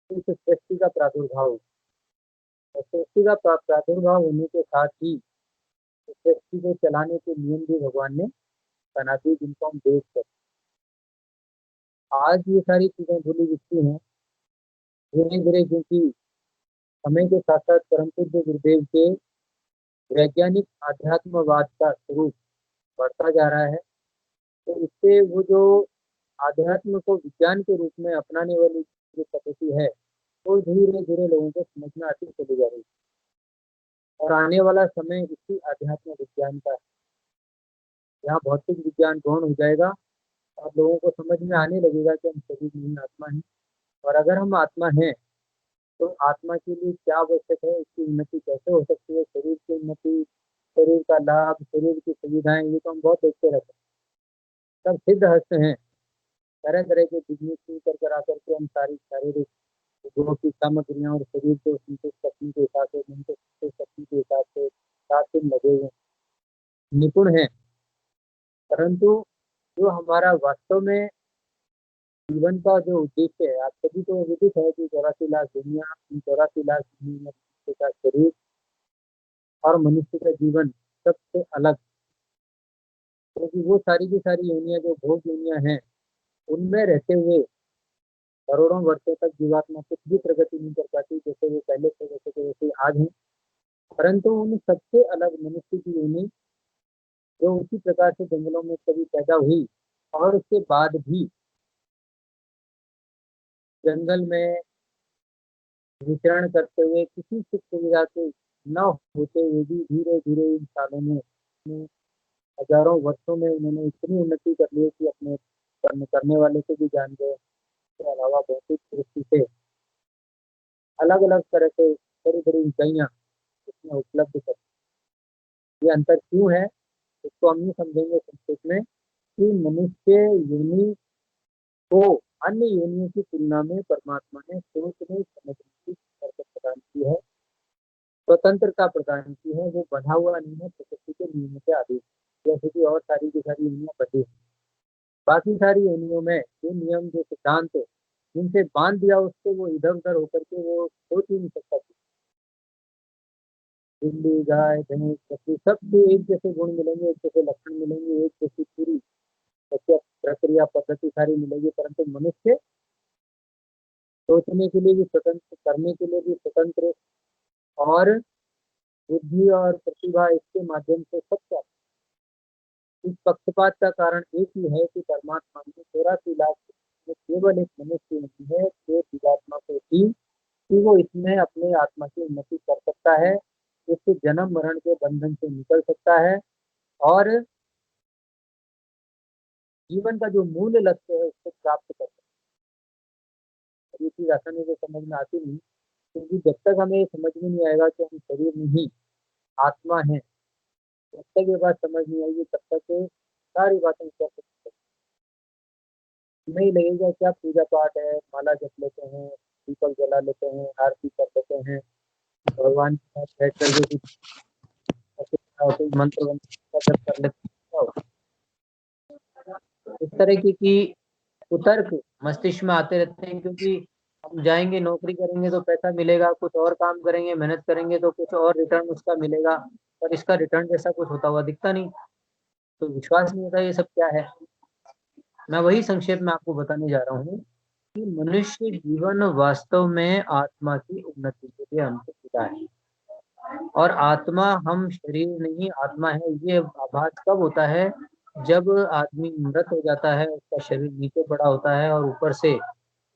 इस सृष्टि का प्रादुर्भाव हुआ। और सृष्टि का प्रादुर्भाव होने के साथ ही इस सृष्टि को चलाने के नियम भी भगवान ने बना दिए, जिनको हम देख सकते हैं। आज ये सारी चीजें भूली दिखती हैं धीरे धीरे, क्योंकि समय के साथ साथ परम पूज्य गुरुदेव के वैज्ञानिक आध्यात्मवाद का स्वरूप बढ़ता जा रहा है। तो इससे वो जो आध्यात्म को विज्ञान के रूप में अपनाने वाली जो पद्धति है, वो धीरे धीरे लोगों को समझ में आती चली जा रही है। और आने वाला समय इसी आध्यात्म विज्ञान का है, जहाँ भौतिक विज्ञान गौण हो जाएगा और लोगों को समझ में आने लगेगा कि हम शरीर नहीं आत्मा है। और अगर हम आत्मा हैं तो आत्मा के लिए क्या आवश्यक है, उसकी उन्नति कैसे हो सकती है, शरीर की उन्नति, शरीर का लाभ, शरीर की सुविधाएं, ये तो हम बहुत देखते रहते हैं। सब सिद्ध हस्त हैं, तरह तरह के बिजनेस कर कर आकर के हम सारी शारीरिक गुणों की सामग्रियां और शरीर को संतुष्ट शक्ति के हिसाब से, मन को संतुष्ट शक्ति के हिसाब से 7 दिन लगे हुए निपुण है। परंतु जो हमारा वास्तव में जीवन का जो उद्देश्य है, आप सभी को विदित है कि 84 लाख दुनिया, 84 लाख मनुष्य का शरीर और मनुष्य का जीवन सबसे अलग, क्योंकि वो सारी की सारी योनियां जो भोग योनियां हैं, उनमें रहते हुए करोड़ों वर्षों तक जीवात्मा कुछ भी प्रगति नहीं कर पाती, जैसे वो पहले थे वैसे के वैसे आज हैं। परंतु उन सबसे अलग मनुष्य की योनि, जो उसी प्रकार से जंगलों में कभी पैदा हुई और उसके बाद भी जंगल में विचरण करते हुए किसी सुख सुविधा के न होते हुए भी धीरे धीरे इन सालों में, इन हजारों वर्षों में उन्होंने इतनी उन्नति कर ली कि अपने करने वाले को भी जान गए। इसके अलावा भौतिक दृष्टि से अलग अलग तरह से बड़ी बड़ी ऊंचाइयां इसमें उपलब्ध कर। ये अंतर क्यों है, इसको हम नहीं समझेंगे संक्षेप में कि मनुष्य योनि को अन्य योनियों की तुलना में परमात्मा ने सोचने समझने की ताकत प्रदान की है, स्वतंत्रता प्रदान की है। वो बंधा हुआ नहीं है प्रकृति के नियमों के अधीन, जैसे कि और सारी की सारी योनियां बंधी हैं। बाकी सारी योनियों में जो नियम, जो सिद्धांत जिनसे बांध दिया उसको, वो इधर उधर होकर के वो सोच ही नहीं सकता। बिल्ली, गाय, भैंस, बकरी, सबके एक जैसे गुण मिलेंगे, एक जैसे लक्षण मिलेंगे, एक जैसी पूरी प्रक्रिया पद्धति सारी मिलेगी, परंतु मनुष्य सोचने के लिए भी स्वतंत्र, करने के लिए भी स्वतंत्र, और बुद्धि और प्रतिभा इसके माध्यम से सब क्या। इस पक्षपात का कारण एक ही है कि परमात्मा ने 84 लाख में केवल एक मनुष्य नहीं है जो जीवात्मा को दी कि वो इसमें अपने आत्मा की उन्नति कर सकता है, इससे जन्म मरण के बंधन से निकल सकता है और जीवन का जो मूल लक्ष्य है उसको प्राप्त कर सकता है। ये चीज आसानी से समझ में आती नहीं, क्योंकि जब तक हमें ये समझ में नहीं आएगा कि हम शरीर नहीं आत्मा है, जब तक ये बात समझ नहीं आएगी तब तक सारी बातें कर सकते हैं। नहीं लगेगा क्या पूजा पाठ है, माला जप लेते हैं, दीपक जला लेते हैं, आरती कर लेते हैं, भगवान के साथ बैठ करके कोई मंत्र वंत्र जप कर लेते हैं, इस तरह की कुतर्क मस्तिष्क में आते रहते हैं। क्योंकि हम जाएंगे, नौकरी करेंगे तो पैसा मिलेगा, कुछ और काम करेंगे, मेहनत करेंगे तो कुछ और रिटर्न उसका मिलेगा, पर इसका रिटर्न जैसा कुछ होता हुआ दिखता नहीं, तो विश्वास नहीं होता ये सब क्या है। मैं वही संक्षेप में आपको बताने जा रहा हूँ कि मनुष्य जीवन वास्तव में आत्मा की उन्नति के लिए हमसे जुड़ा है। और आत्मा, हम शरीर नहीं आत्मा है, ये आभास कब होता है, जब आदमी मृत हो जाता है, उसका शरीर नीचे पड़ा होता है और ऊपर से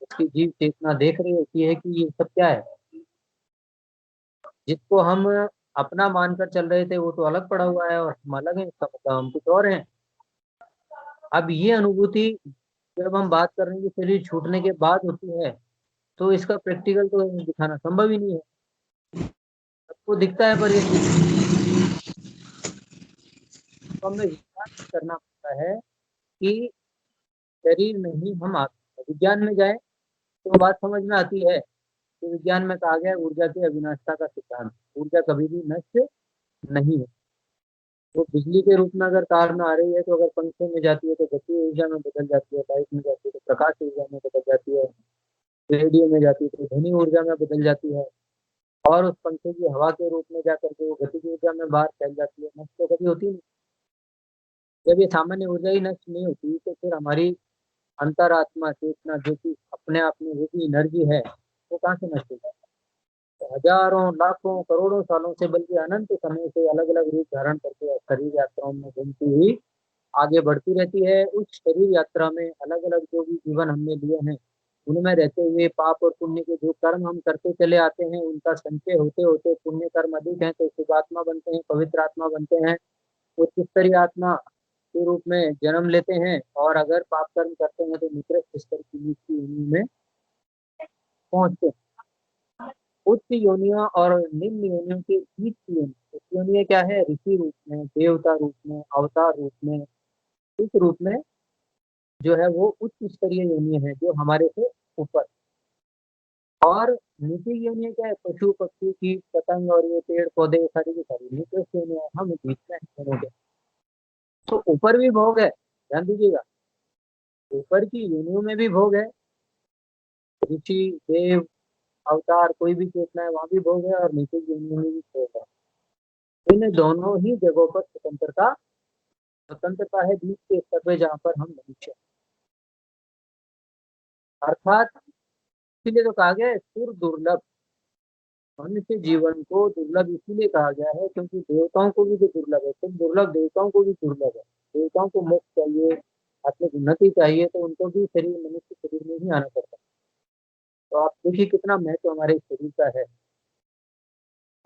उसकी जीव चेतना देख रही होती है कि ये सब क्या है। जिसको हम अपना मानकर चल रहे थे वो तो अलग पड़ा हुआ है और हम अलग हैं, इसका मतलब हम कुछ और हैं। अब ये अनुभूति जब हम बात कर रहे हैं कि शरीर छूटने के बाद होती है, तो इसका प्रैक्टिकल तो दिखाना संभव ही नहीं है। सबको दिखता है पर ये तो हमें विश्वास करना पड़ता है कि शरीर नहीं हम आत्मा। विज्ञान में जाए तो बात समझ में आती है कि विज्ञान में कहा गया है ऊर्जा की अविनाशिता का सिद्धांत, ऊर्जा कभी भी नष्ट नहीं है। वो बिजली के रूप में अगर तार में आ रही है, तो अगर पंखे में जाती है तो गति ऊर्जा में बदल जाती है, लाइट में जाती है तो प्रकाश ऊर्जा में बदल जाती है। रेडियो में जाती है तो ध्वनि ऊर्जा में बदल जाती है, और उस पंखे की हवा के रूप में जाकर के वो गतिज ऊर्जा में बाहर फैल जाती है। नष्ट तो कभी होती नहीं। जब ये सामान्य ऊर्जा ही नष्ट नहीं होती तो फिर हमारी अंतरात्मा चेतना जो कि अपने आप में वो भी एनर्जी है, वो कहाँ से नष्ट होगी? तो हजारों लाखों करोड़ों सालों से, बल्कि अनंत समय से अलग अलग रूप धारण करके शरीर यात्राओं में घूमती हुई आगे बढ़ती रहती है। उस शरीर यात्रा में अलग अलग जो भी जीवन हमने लिए हैं, उनमें रहते हुए पाप और पुण्य के जो कर्म हम करते चले आते हैं, उनका संचय होते होते पुण्य कर्म अधिक हैं तो शुभात्मा बनते हैं, पवित्र आत्मा बनते हैं। उच्च स्तरीय आत्मा के रूप में जन्म लेते हैं, और अगर पाप कर्म करते हैं तो निकृष्ट स्तर की नीच योनि में पहुंचते हैं। उच्च योनियों और निम्न योनियों के बीच की योनि, उच्च योनि क्या है? ऋषि रूप में, देवता रूप में, अवतार रूप में, इस रूप में जो है वो उच्च स्तरीय योनि है जो हमारे से ऊपर। और नीचे योनि क्या है? पशु पक्षी कीट पतंग और ये पेड़ पौधे सारी की सारी निकृष्ट योनि है, हम बीच में हैं दोनों के। तो ऊपर भी भोग है, ध्यान दीजिएगा, ऊपर की योनियों में भी भोग है। ऋषि देव अवतार कोई भी चेतना है वहां भी भोग है, और नीचे की योनियों में भी भोग है। इन दोनों ही जगहों पर स्वतंत्रता है बीच के स्तर पे जहाँ पर हम मनुष्य हैं। अर्थात इसीलिए तो कहा गया है सुर दुर्लभ। मनुष्य जीवन को दुर्लभ इसीलिए कहा गया है क्योंकि देवताओं को भी तो दुर्लभ है, तुम दुर्लभ, देवताओं को भी दुर्लभ है। देवताओं को मोक्ष चाहिए, आत्मिक उन्नति चाहिए, तो उनको भी शरीर, मनुष्य शरीर में ही आना पड़ता है। तो आप देखिए कितना महत्व हमारे शरीर का है,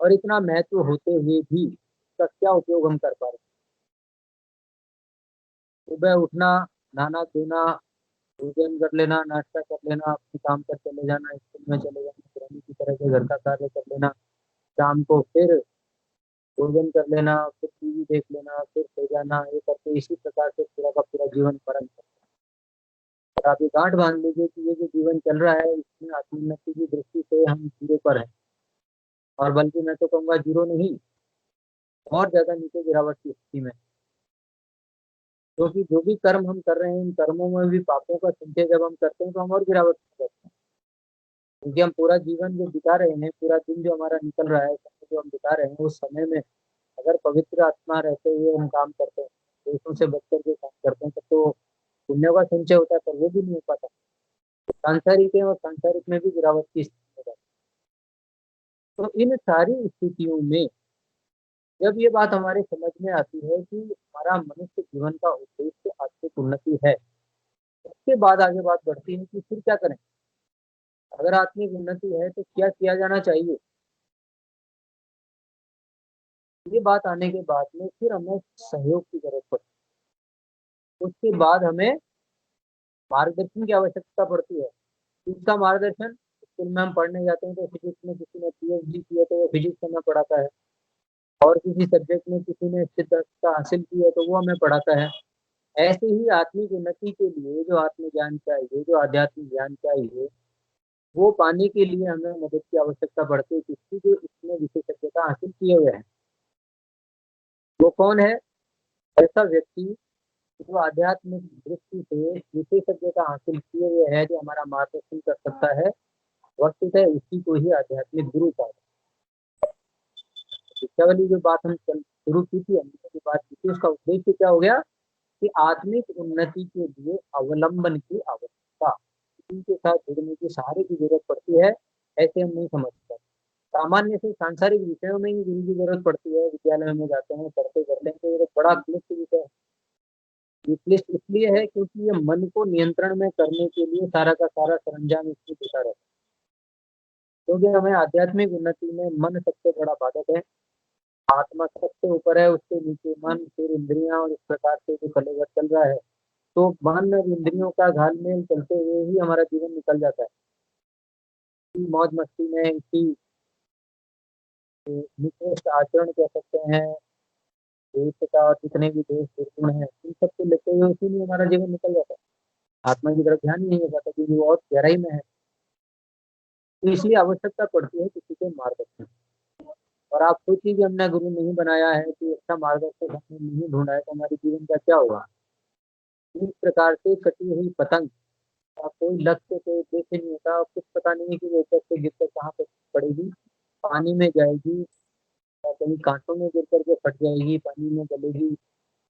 और इतना महत्व होते हुए भी इसका क्या उपयोग हम कर पा रहे हैं? सुबह उठना, नहाना धोना, भोजन कर लेना, नाश्ता कर लेना, अपने काम पर चले जाना, स्कूल में चले जाना, पुरानी की तरह से घर का कार्य कर लेना, शाम को फिर भोजन कर लेना, फिर टीवी देख लेना, फिर सो जाना, ये करके इसी प्रकार से पूरा का पूरा जीवन पालन करना। और आप ये गांठ बांध लीजिए कि ये जो जीवन चल रहा है इसमें आत्मोन्नति की दृष्टि से हम जीरो पर हैं, और बल्कि मैं तो कहूँगा जीरो नहीं, और ज्यादा नीचे गिरावट की स्थिति में। क्योंकि जो भी कर्म हम कर रहे हैं, इन कर्मों में भी पापों का संचय जब हम करते हैं तो हम और गिरावट में जाते हैं। क्योंकि हम पूरा जीवन जो बिता रहे हैं, पूरा दिन जो हमारा निकल रहा है, समय जो हम बिता रहे हैं, उस समय में अगर पवित्र आत्मा रहते हुए हम काम करते हैं, दोषों से बचकर के काम करते हैं, तब तो पुण्य का संचय होता है, पर वो भी नहीं हो पाता। सांसारिक है और सांसारिक में भी गिरावट की स्थिति हो जाती है। तो इन सारी स्थितियों में जब ये बात हमारे समझ में आती है कि हमारा मनुष्य जीवन का उद्देश्य आत्मिक उन्नति है, उसके बाद आगे बात बढ़ती है कि फिर क्या करें। अगर आत्मिक उन्नति है तो क्या किया जाना चाहिए। ये बात आने के बाद में फिर हमें सहयोग की जरूरत पड़ती है। उसके बाद हमें मार्गदर्शन की आवश्यकता पड़ती है। इसका मार्गदर्शन, स्कूल में हम पढ़ने जाते हैं तो फिजिक्स में किसी ने पीएचडी की है तो वो फिजिक्स हमें पढ़ाता है, और किसी सब्जेक्ट में किसी ने सिद्धता हासिल की है तो वो हमें पढ़ाता है। ऐसे ही आत्मिक उन्नति के लिए जो आत्मज्ञान चाहिए, जो आध्यात्मिक ज्ञान चाहिए, वो पाने के लिए हमें मदद की आवश्यकता पड़ती है किसी जो इसमें विशेषज्ञता हासिल किए हुए हैं। वो कौन है? ऐसा व्यक्ति जो आध्यात्मिक दृष्टि से विशेषज्ञता हासिल किए हुए है, जो हमारा मार्गदर्शन कर सकता है, वस्तुतः उसी को ही आध्यात्मिक गुरु कहा जाता है। शिक्षा वाली जो बात हम शुरू की थी, हमने जो बात की थी, उसका उद्देश्य क्या हो गया कि आत्मिक उन्नति के लिए अवलंबन की आवश्यकता, किसी के साथ जुड़ने की, सहारे की जरूरत पड़ती है, ऐसे हम नहीं समझते। सामान्य से सांसारिक विषयों में ही गुरु की जरूरत पड़ती है, विद्यालय में जाते हैं, पढ़ते करते हैं, तो ये बड़ा क्लिष्ट विषय है। ये क्लिष्ट इसलिए है क्योंकि ये मन को नियंत्रण में करने के लिए सारा का सारा सरंजाम इसमें जुटा रहता है। क्योंकि हमें आध्यात्मिक उन्नति में मन सबसे बड़ा बाधक है। आत्मा सबसे ऊपर है, उसके नीचे मन, फिर इंद्रियां, और इस प्रकार से जो कलेवर चल रहा है। तो मन और इंद्रियों का घालमेल चलते हुए ही हमारा जीवन निकल जाता है। इसी मौज मस्ती में, इसी निकृष्ट आचरण कह सकते हैं, देश का और जितने भी देश दुर्गुण है, इन सबको लेते हुए उसी में हमारा जीवन निकल जाता है। आत्मा की तरफ ध्यान ही नहीं हो पाता क्योंकि वो और गहराई में है। तो इसलिए आवश्यकता पड़ती है किसी के मार्गदर्शन। और आप सोचिए कि हमने गुरु नहीं बनाया है, कि अच्छा मार्गदर्शक हमने नहीं ढूंढा है, तो हमारे जीवन का क्या होगा। इस प्रकार से कटी हुई पतंग कोई लक्ष्य कोई उद्देश्य नहीं होता, और कुछ पता नहीं है कि वो ऊपर से गिर कर कहाँ पे पड़ेगी, पानी में जाएगी या कहीं कांटों में गिर करके फट जाएगी, पानी में गलेगी,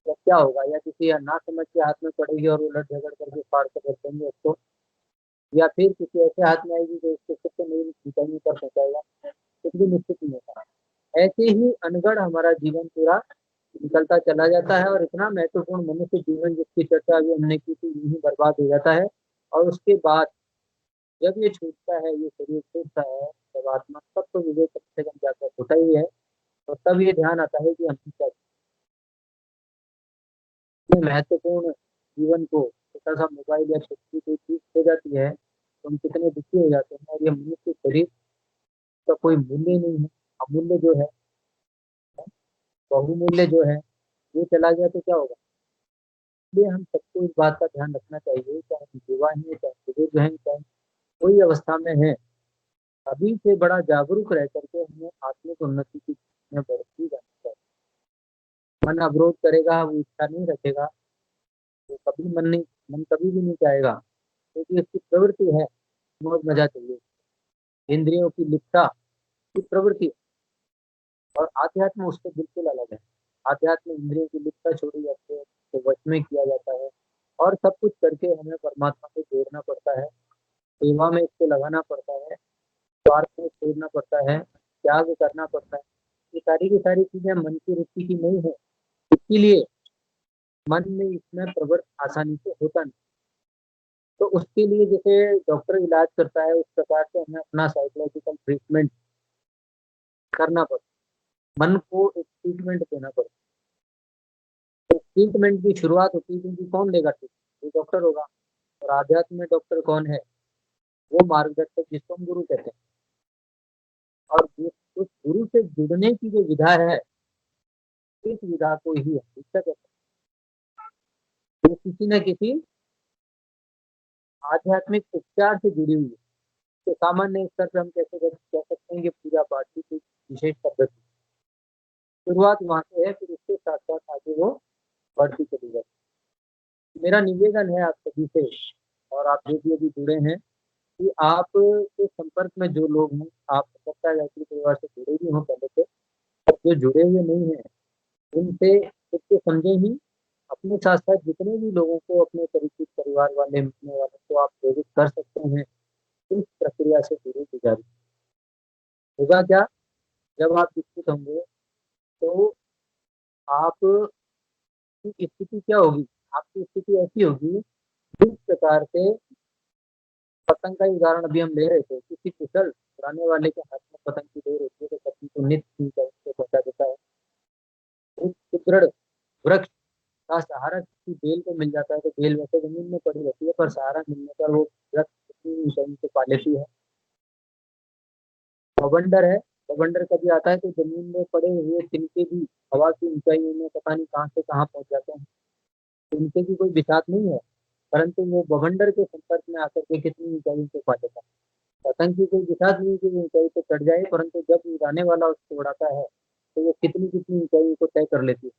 या क्या होगा, या किसी ना समझ के हाथ में पड़ेगी और उलट झगड़ करके फाड़ कर रख देंगे उसको, या फिर किसी ऐसे हाथ में आएगी जो उसको खुद से नहीं निकलने कर सकेगा, कुछ भी निश्चित नहीं होता। ऐसे ही अनगढ़ हमारा जीवन पूरा निकलता चला जाता है, और इतना महत्वपूर्ण मनुष्य जीवन जिसकी चर्चा अभी हमने की थी यूं ही बर्बाद हो जाता है। और उसके बाद जब ये छूटता है, ये शरीर छूटता है, जब आत्मा तब तो विवेक कम से कम जाकर होता ही है, और तब ये ध्यान आता है कि हम क्या इतने महत्वपूर्ण जीवन को छोटा सा मोबाइल या छोटी कोई चीज हो जाती है तो हम कितने दुखी हो जाते हैं, और ये मनुष्य शरीर का कोई मूल्य नहीं है, अमूल्य जो है, बहुमूल्य जो है, ये चला गया तो क्या होगा। इसलिए हम सबको इस बात का ध्यान रखना चाहिए, चाहे हम युवा हैं, चाहे बुजुर्ग हैं, चाहे कोई अवस्था में है, अभी से बड़ा जागरूक रह करके हमें आत्मिक उन्नति की में बढ़ती जानी चाहिए। मन अवरोध करेगा, वो इच्छा नहीं रखेगा, वो कभी मन कभी भी नहीं चाहेगा, क्योंकि इसकी प्रवृत्ति है मौज मजा चाहिए, इंद्रियों की लिप्सा की प्रवृत्ति। और आध्यात्म उससे बिल्कुल अलग है। आध्यात्म इंद्रियों की लिप्सा छोड़ी जाती है, तो वश में किया जाता है, और सब कुछ करके हमें परमात्मा से जोड़ना पड़ता है, सेवा में इसको लगाना पड़ता है, स्वार्थ में छोड़ना पड़ता है, त्याग करना पड़ता है। ये सारी की सारी चीजें मन की रुचि की नहीं है, इसीलिए मन में इसमें प्रवृत्त आसानी से होता नहीं। तो उसके लिए जैसे डॉक्टर इलाज करता है, उस प्रकार से हमें अपना साइकोलॉजिकल ट्रीटमेंट करना पड़ता है, मन को एक ट्रीटमेंट देना पड़ता है। तो ट्रीटमेंट की शुरुआत होती है, क्योंकि कौन देगा ट्रीटमेंट, ये डॉक्टर होगा। और आध्यात्म में डॉक्टर कौन है, वो मार्गदर्शक जिसको हम गुरु कहते हैं। और उस गुरु से जुड़ने की जो विधा है, इस विधा को ही हम दीक्षा कहते हैं, वो किसी न किसी आध्यात्मिक उपचार से जुड़ी हुई है। तो सामान्य स्तर पर हम कैसे कह सकते हैं कि पूजा पाठ की कोई विशेष पद्धति, शुरुआत वहां से है, फिर उसके साथ साथ आगे वो बढ़ती चली जाती है। मेरा निवेदन है आप सभी से, और आप जो भी अभी जुड़े हैं, कि आप के संपर्क में जो लोग हैं, आप हो सकता है गायत्री परिवार से जुड़े भी हों पहले से, और जो जुड़े हुए नहीं हैं उनसे खुद को समझे ही, अपने साथ साथ जितने भी लोगों को, अपने परिचित परिवार वाले मिलने वालों को आप प्रेरित कर सकते हैं, इस प्रक्रिया से जरूर गुजारिश। होगा क्या, जब आप शिक्षित होंगे तो आप की स्थिति क्या होगी, आपकी स्थिति ऐसी होगी जिस प्रकार से पतंग का ही उदाहरण अभी हम ले रहे थे, किसी कुशल उड़ाने वाले के हाथ में पतंग की डोर होती है तो पतंग को नित्य उसको पहुंचा देता है। एक सुदृढ़ वृक्ष का सहारा किसी बेल को मिल जाता है तो बेल वैसे जमीन में पड़ी रहती है, पर सहारा मिलने पर वो वृक्ष कितनी ऊंचाई से पा लेती है। बवंडर है, बवंडर कभी आता है तो जमीन में पड़े हुए तिनके भी हवा की ऊंचाई में पता नहीं कहाँ से कहाँ पहुंच जाते हैं। तिनके की कोई बिसात नहीं है, परंतु वो बवंडर के संपर्क में आकर के कितनी ऊंचाई से पा जाता है। पतंग की कोई बिसात नहीं कि वो ऊंचाई पे चढ़ जाए, परंतु जब उड़ाने वाला उसको उड़ाता है तो वो कितनी कितनी ऊंचाई को तय कर लेती है।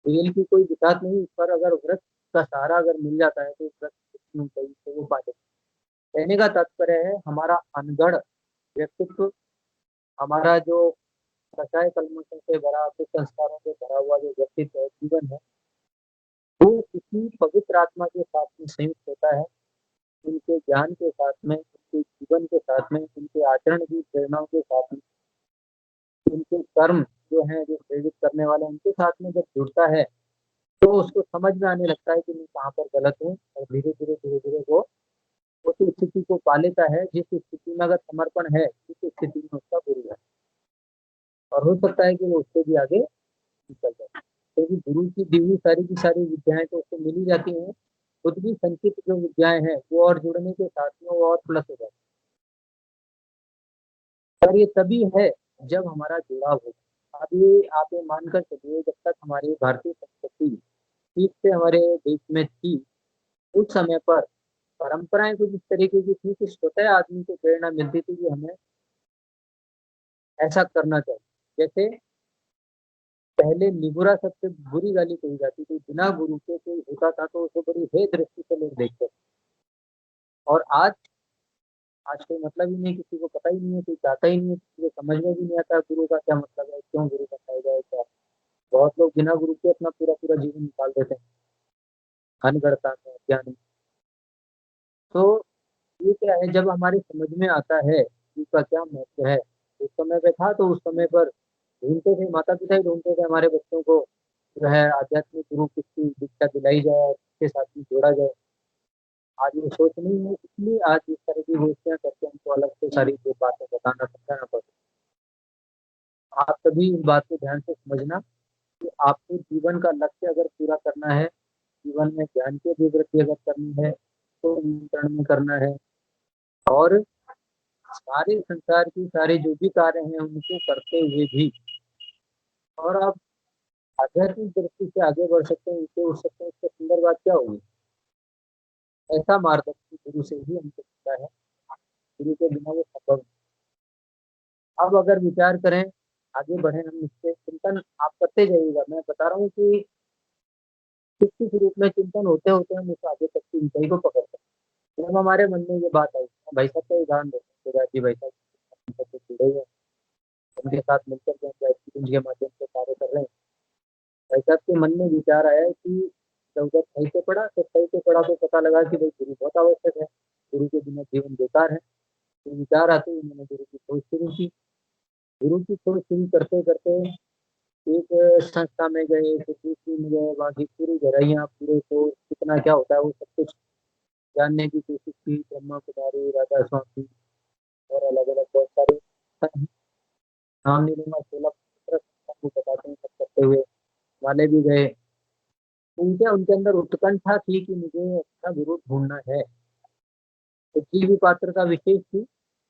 रेल की कोई बिसात नहीं, पर अगर वृक्ष का सहारा अगर मिल जाता है तो वृक्ष कितनी ऊंचाई से वो पा जाता है। कहने का तात्पर्य है, हमारा अनगढ़ व्यक्तित्व, हमारा जो कसाय कलमशों से भरा, कुसंस्कारों से भरा हुआ जो व्यक्तित्व है, जीवन है, वो किसी पवित्र आत्मा के साथ में संयुक्त होता है। उनके ज्ञान के साथ में, उनके जीवन के साथ में, उनके आचरण की प्रेरणाओं के साथ में, उनके कर्म जो हैं, जो प्रेरित करने वाले, उनके साथ में जब जुड़ता है तो उसको समझ में आने लगता है कि मैं कहाँ पर गलत हूँ, और धीरे धीरे वो उस स्थिति को पा लेता है जिस स्थिति में अगर समर्पण है, उस स्थिति में उसका गुरु है। और हो सकता है कि वो उससे भी आगे निकल जाए, क्योंकि गुरु की दी हुई सारी की सारी विद्याएं तो उसको मिल ही जाती हैं। खुद भी संचित जो विद्याएं हैं वो और जुड़ने के साथ में वो और प्लस हो जाती है। और ये तभी है जब हमारा जुड़ाव हो। अभी आप ये मानकर चलिए, जब तक हमारी भारतीय संस्कृति ठीक से हमारे देश में थी, उस समय पर परंपराएं कुछ इस तरीके की थी कि स्वतः आदमी को प्रेरणा मिलती थी कि हमें ऐसा करना चाहिए। जैसे पहले निगुरा सबसे बुरी गाली कही जाती थी, बिना गुरु के कोई होता था तो उसे बड़ी हे दृष्टि से लोग देखते थे। और आज आज कोई मतलब ही नहीं, किसी को पता ही नहीं है, कोई चाहता ही नहीं है, किसी को समझ में भी नहीं आता गुरु का क्या मतलब है, क्यों गुरु बनाया जाए क्या। बहुत लोग बिना गुरु के अपना पूरा पूरा जीवन निकाल देते हैं अनगढ़ता में, अज्ञान में। तो ये क्या है, जब हमारे समझ में आता है कि इसका क्या महत्व है, उस समय पे था तो उस समय पर ढूंढते थे, माता पिता ही ढूंढते थे हमारे बच्चों को जो है आध्यात्मिक गुरु किसकी दीक्षा दिलाई जाए और उसके साथ में जोड़ा जाए। आज वो सोच नहीं है, इसलिए आज इस तरह की गोष्ठियां करके हमको अलग से सारी जो बातें बताना समझाना पड़ता है। आप सभी इस बात को ध्यान से समझना कि आपको जीवन का लक्ष्य अगर पूरा करना है, जीवन में ज्ञान की अभिवृद्धि अगर करनी है तो नियंत्रण में करना है, और सारे संसार की सारे जो भी कार्य हैं उनको करते हुए भी, और आप आध्यात्मिक दृष्टि से आगे बढ़ सकते हैं, नीचे उठ सकते हैं, इससे सुंदर बात क्या होगी। ऐसा मार्गदर्शन गुरु से ही हमको मिलता है, गुरु के बिना वो संभव नहीं। अब अगर विचार करें, आगे बढ़े हम, इससे चिंतन आप करते जाइएगा। मैं बता रहा हूँ कि किस किस रूप में चिंतन होते होते हम उस आगे तक की ऊंचाई को पकड़ते हैं। जब हमारे मन में ये बात आई, भाई साहब का उदाहरण देते हैं, जी भाई साहब हमसे जुड़े हुए हैं, उनके साथ मिलकर के हम कुंज के माध्यम से कार्य कर रहे हैं। भाई साहब के मन में विचार आया कि जब उधर सही से पढ़ा तो सही से पढ़ा तो पता लगा कि भाई गुरु बहुत आवश्यक है, गुरु के बिना जीवन बेकार है। तो विचार आते ही मैंने गुरु की खोज शुरू की। गुरु की खोज शुरू करते करते एक संस्था में गए, फिर दूसरी में गए, वहाँ की पूरी गहराइयाँ, पूरे कोर्स कितना क्या होता है वो सब कुछ जानने की कोशिश की। ब्रह्मा कुमारी, राधा स्वामी और अलग अलग बहुत सारे नाम नहीं लूंगा, 16 संस्था को बताते हैं, सब करते हुए वाले भी गए। उनके उनके अंदर उत्कंठा थी कि मुझे अच्छा गुरु ढूंढना है। उसकी भी पात्रता विशेष थी,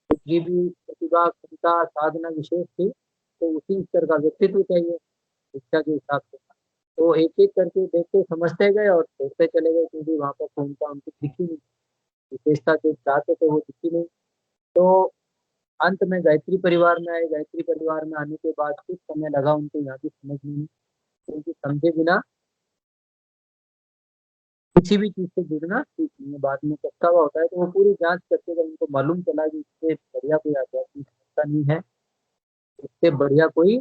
उसकी भी प्रतिभा क्षमता साधना विशेष थी, तो उसी स्तर का व्यक्तित्व चाहिए शिक्षा के हिसाब से। तो एक एक करके देखते समझते गए और देखते चले गए, क्योंकि वहां पर उनका उनकी दिखी नहीं, विशेषता जो चाहते थे वो दिखी नहीं। तो अंत में गायत्री परिवार में आए। गायत्री परिवार में आने के बाद कुछ समय लगा उनको यहाँ की समझ में, क्योंकि समझे बिना किसी भी चीज से जुड़ना ठीक नहीं है। बाद में पछतावा होता है, तो वो पूरी जांच करके जब उनको मालूम चला कि इससे बढ़िया कोई आध्यात्मिक संस्था नहीं है, इससे बढ़िया कोई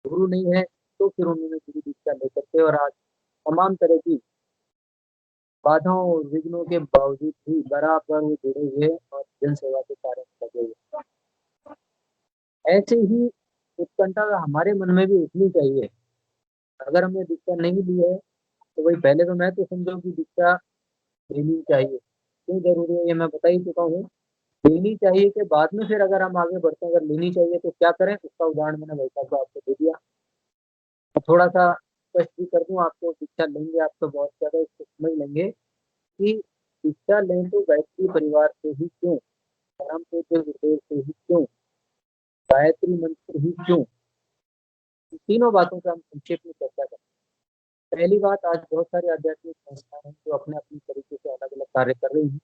गुरु नहीं है, तो फिर उन्होंने गुरु दीक्षा लेकर के, और आज तमाम तरह की बाधाओं और विघ्नों के बावजूद भी बराबर वो जुड़े हुए और जन सेवा के कार्य में लगे हुए। ऐसे ही उत्कंठा हमारे मन में भी उठनी चाहिए। अगर हमने दीक्षा नहीं ली है तो भाई पहले तो मैं तो समझो कि दीक्षा लेनी चाहिए। क्यों जरूरी है ये मैं बता ही चुका हूँ। लेनी चाहिए के बाद में फिर अगर हम आगे बढ़ते हैं, अगर लेनी चाहिए तो क्या करें, उसका उदाहरण मैंने भाई साहब को आपको दे दिया। अब थोड़ा सा स्पष्ट भी कर दूं आपको, शिक्षा लेंगे आप तो बहुत ज्यादा इसको समझ लेंगे कि शिक्षा लें तो गायत्री परिवार से ही क्यों, परम पूज्य गुरुदेव से ही क्यों, गायत्री मंत्र ही क्यों। इन तीनों बातों पर हम संक्षेप में चर्चा करें। पहली बात, आज बहुत सारे आध्यात्मिक संस्थाएं हैं जो अपने अपने तरीके से अलग अलग कार्य कर रही हैं।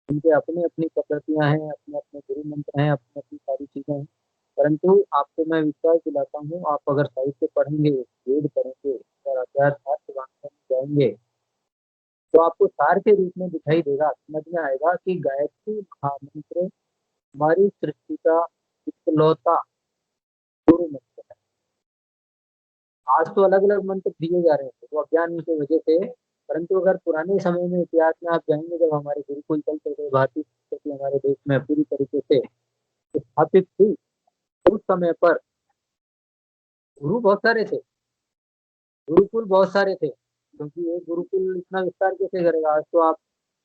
उनके अपने अपनी पद्धतियां हैं, अपने अपने गुरु मंत्र हैं, अपनी अपनी सारी चीजें हैं। परंतु आपको मैं विश्वास दिलाता हूँ, आप अगर साहित्य पढ़ेंगे, वेद पढ़ेंगे और अध्यात्म वास्तव में जाएंगे, तो आपको सार के रूप में दिखाई देगा, समझ में आएगा कि गायत्री महामंत्र हमारी सृष्टि का इकलौता गुरु मंत्र है। आज तो अलग अलग मंत्र दिए जा रहे हैं वो अज्ञान की वजह से, परंतु अगर पुराने समय में इतिहास में आप जाएंगे, जब हमारे गुरुकुल चलते थे, भारतीय संस्कृति हमारे देश में पूरी तरीके से स्थापित थी, उस समय पर गुरु बहुत सारे थे, गुरुकुल बहुत सारे थे। क्योंकि एक गुरुकुल इतना विस्तार कैसे करेगा। आज तो आप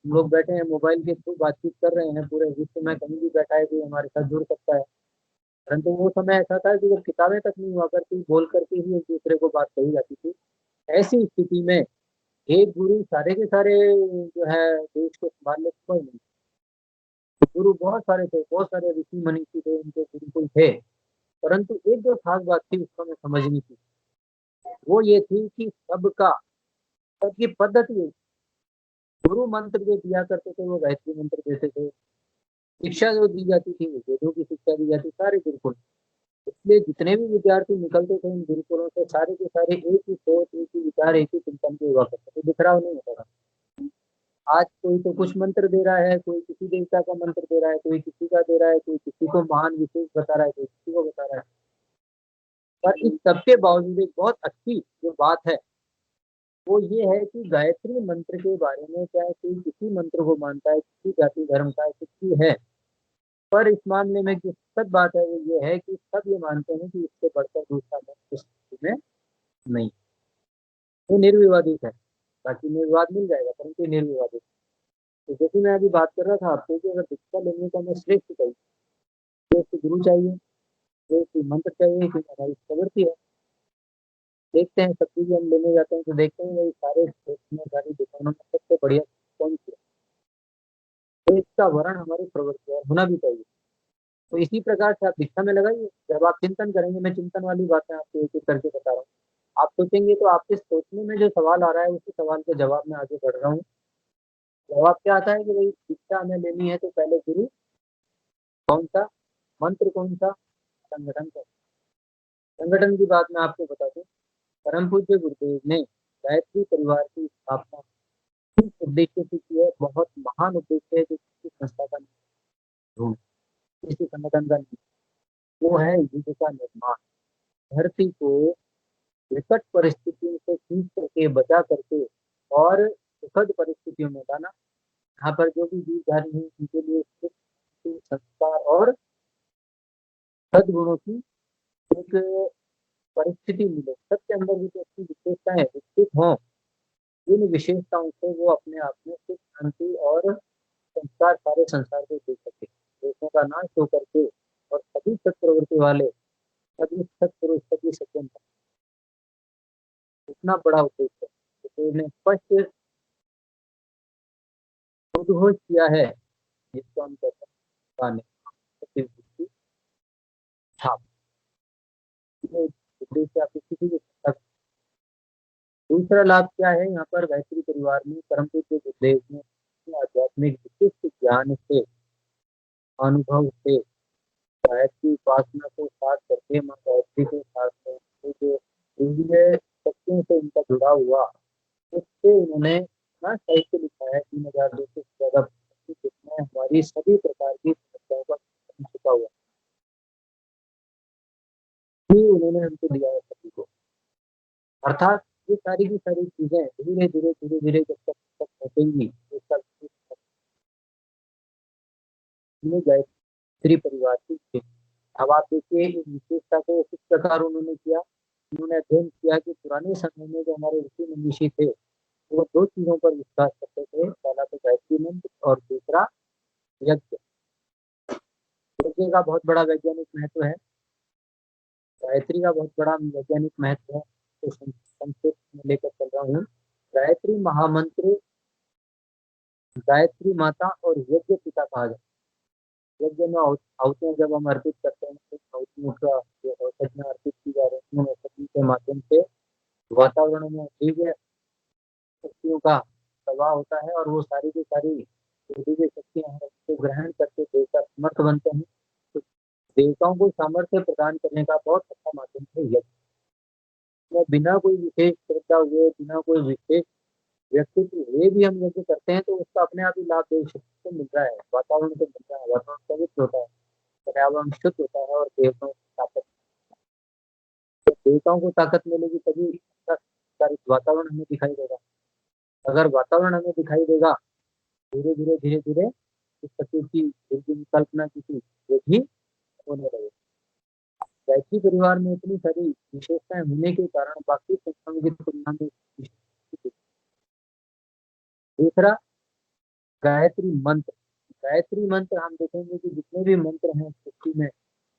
हम लोग बैठे हैं मोबाइल के थ्रू बातचीत कर रहे हैं, पूरे विश्व में कहीं भी बैठा है कोई हमारे साथ जुड़ सकता है। परंतु वो समय ऐसा था कि जब किताबें तक नहीं हुआ करती, बोल करके ही एक दूसरे को बात कही जाती थी। ऐसी स्थिति में एक गुरु सारे के सारे जो है देश को संभाल ले, कोई नहीं। गुरु बहुत सारे थे, बहुत सारे ऋषि मनीषी थे, उनके गुरुकुल थे। परंतु एक जो खास बात थी उसको हमें समझनी थी, वो ये थी कि सबका, सबकी पद्धति एक। गुरु मंत्र जो दिया करते थे वो गायत्री मंत्र देते थे। शिक्षा जो दी जाती थी वो वेदों की शिक्षा दी जाती, सारे गुरुकुल। इसलिए जितने भी विद्यार्थी निकलते थे इन गुरुकुलों से, सारे के सारे एक ही सोच, एक ही विचार, एक ही चिंतन के हुआ करते थे, बिखराव नहीं होता था। आज कोई तो कुछ मंत्र दे रहा है, कोई किसी देवता का मंत्र दे रहा है, कोई किसी का दे रहा है, कोई किसी को महान विशेष बता रहा है, कोई किसी को बता रहा है। पर इस सबके बावजूद एक बहुत अच्छी जो बात है वो ये है कि गायत्री मंत्र के बारे में, चाहे कोई किसी मंत्र को मानता है, किसी जाति धर्म का है, कुछ भी है, पर इस मामले में जो सच बात है वो ये है कि सब ये मानते हैं कि इससे बढ़कर दूसरा मंत्र इस सृष्टि में नहीं। ये निर्विवादित है। बाकी निर्विवाद मिल जाएगा, परंतु ये निर्विवादित। तो जैसे मैं अभी बात कर रहा था आपको कि अगर दीक्षा लेने का हमें श्रेष्ठ चाहिए, श्रेष्ठ गुरु चाहिए, श्रेष्ठ मंत्र चाहिए, क्योंकि हमारी प्रवृत्ति है। देखते हैं सब चीजें हम लेने जाते हैं तो देखते हैं भाई सारे क्षेत्र में, सारी दुकानों में सबसे बढ़िया कौन सी है, तो इसका वर्ण हमारी प्रवृत्ति है और होना भी चाहिए। तो इसी प्रकार से आप दीक्षा में लगाइए। जब आप चिंतन करेंगे, मैं चिंतन वाली बातें आपको एक एक करके बता रहा हूँ, आप सोचेंगे तो आपके सोचने में जो सवाल आ रहा है उसी सवाल के जवाब में आगे बढ़ रहा हूँ। जवाब क्या आता है कि भाई दीक्षा हमें लेनी है तो पहले गुरु कौन सा, मंत्र कौन सा, संगठन कौन सा। संगठन की बात मैं आपको बता दूं, परम पूज्य गुरुदेव ने गायत्री परिवार की स्थापना किस उद्देश्य से की है, बहुत महान उद्देश्य है जो किसी संस्था का नहीं, किसी संगठन का नहीं, वो है युग का निर्माण। धरती को विकट परिस्थितियों से खींच करके, बचा करके और सुखद परिस्थितियों में लाना। यहाँ पर जो भी जीवधारी हैं उनके लिए सुख, संस्कार और सद्गुणों की एक परिस्थिति मिले, सबके अंदर भी जो अच्छी विशेषताएं विकसित हों, इन विशेषताओं से वो अपने आप में सुख, शांति और संस्कार सारे संसार को दे सके, देशों का नाश हो करके और सभी सत्प्रवृत्ति वाले, सभी सत्पुरुष, सभी सज्जन, इतना बड़ा उद्देश्य है तो इन्हें स्पष्ट उद्घोष किया है, जिसको हम कहते हैं गाने की छाप। ये उद्देश्य आप किसी भी संस्था का। दूसरा लाभ क्या है, यहाँ पर गायत्री परिवार में परम पूज्य गुरुदेव ने अपने आध्यात्मिक विशिष्ट ज्ञान से, अनुभव से गायत्री उपासना को साथ करके, माँ गायत्री के साथ में जो इंद्रिय शक्तियों से उनका जुड़ा हुआ, उससे उन्होंने ना साहित्य लिखा है 3200 से ज्यादा, जिसमें हमारी सभी प्रकार की समस्याओं का छुपा हुआ ही उन्होंने हमको दिया है सभी को। अर्थात ये सारी की सारी चीजें धीरे धीरे धीरे धीरे जब तक पहुंचेंगी, उसका गायत्री परिवार की थी। अब आप देखिए इस विशेषता को किस प्रकार उन्होंने किया। उन्होंने अध्ययन किया कि पुराने समय में जो हमारे ऋषि मुनीषी थे वो दो चीजों पर विश्वास करते थे, पहला तो गायत्री मंत्र और दूसरा यज्ञ। यज्ञ का बहुत बड़ा वैज्ञानिक महत्व है, गायत्री का बहुत बड़ा वैज्ञानिक महत्व है। तो संक्षेप में लेकर चल रहा हूँ। गायत्री महामंत्र गायत्री माता और यज्ञ पिता कहा जाता है। यज्ञ में आहुतियां जब हम अर्पित करते हैं तो आहुतियों का जो औषधियां अर्पित की जा रही हैं, औषधि के माध्यम से वातावरण में दिव्य शक्तियों का प्रवाह होता है और वो सारी की सारी जो दिव्य शक्तियां हैं उसको ग्रहण करके देवता समर्थ बनते हैं। तो देवताओं को सामर्थ्य प्रदान करने का बहुत अच्छा माध्यम है यज्ञ। में बिना कोई विशेष श्रद्धा हुए, बिना कोई विशेष व्यक्तित्व हुए भी हम यज्ञ करते हैं तो उसका अपने आप ही लाभ देव शक्ति से मिल रहा है, वातावरण से मिल रहा है, वातावरण पवित्र होता है, पर्यावरण शुद्ध होता है और देवताओं को ताकत, तो देवताओं को ताकत मिलेगी तभी वातावरण हमें दिखाई देगा। अगर वातावरण हमें दिखाई देगा, धीरे धीरे धीरे धीरे इस सत्य की जिनकी कल्पना की थी वो भी होने लगे। गायत्री परिवार में इतनी सारी विशेषताएं होने के कारण बाकी संस्थाओं की तुलना में दूसरा गायत्री मंत्र। गायत्री मंत्र हम देखेंगे कि जितने भी मंत्र हैं सृष्टि में,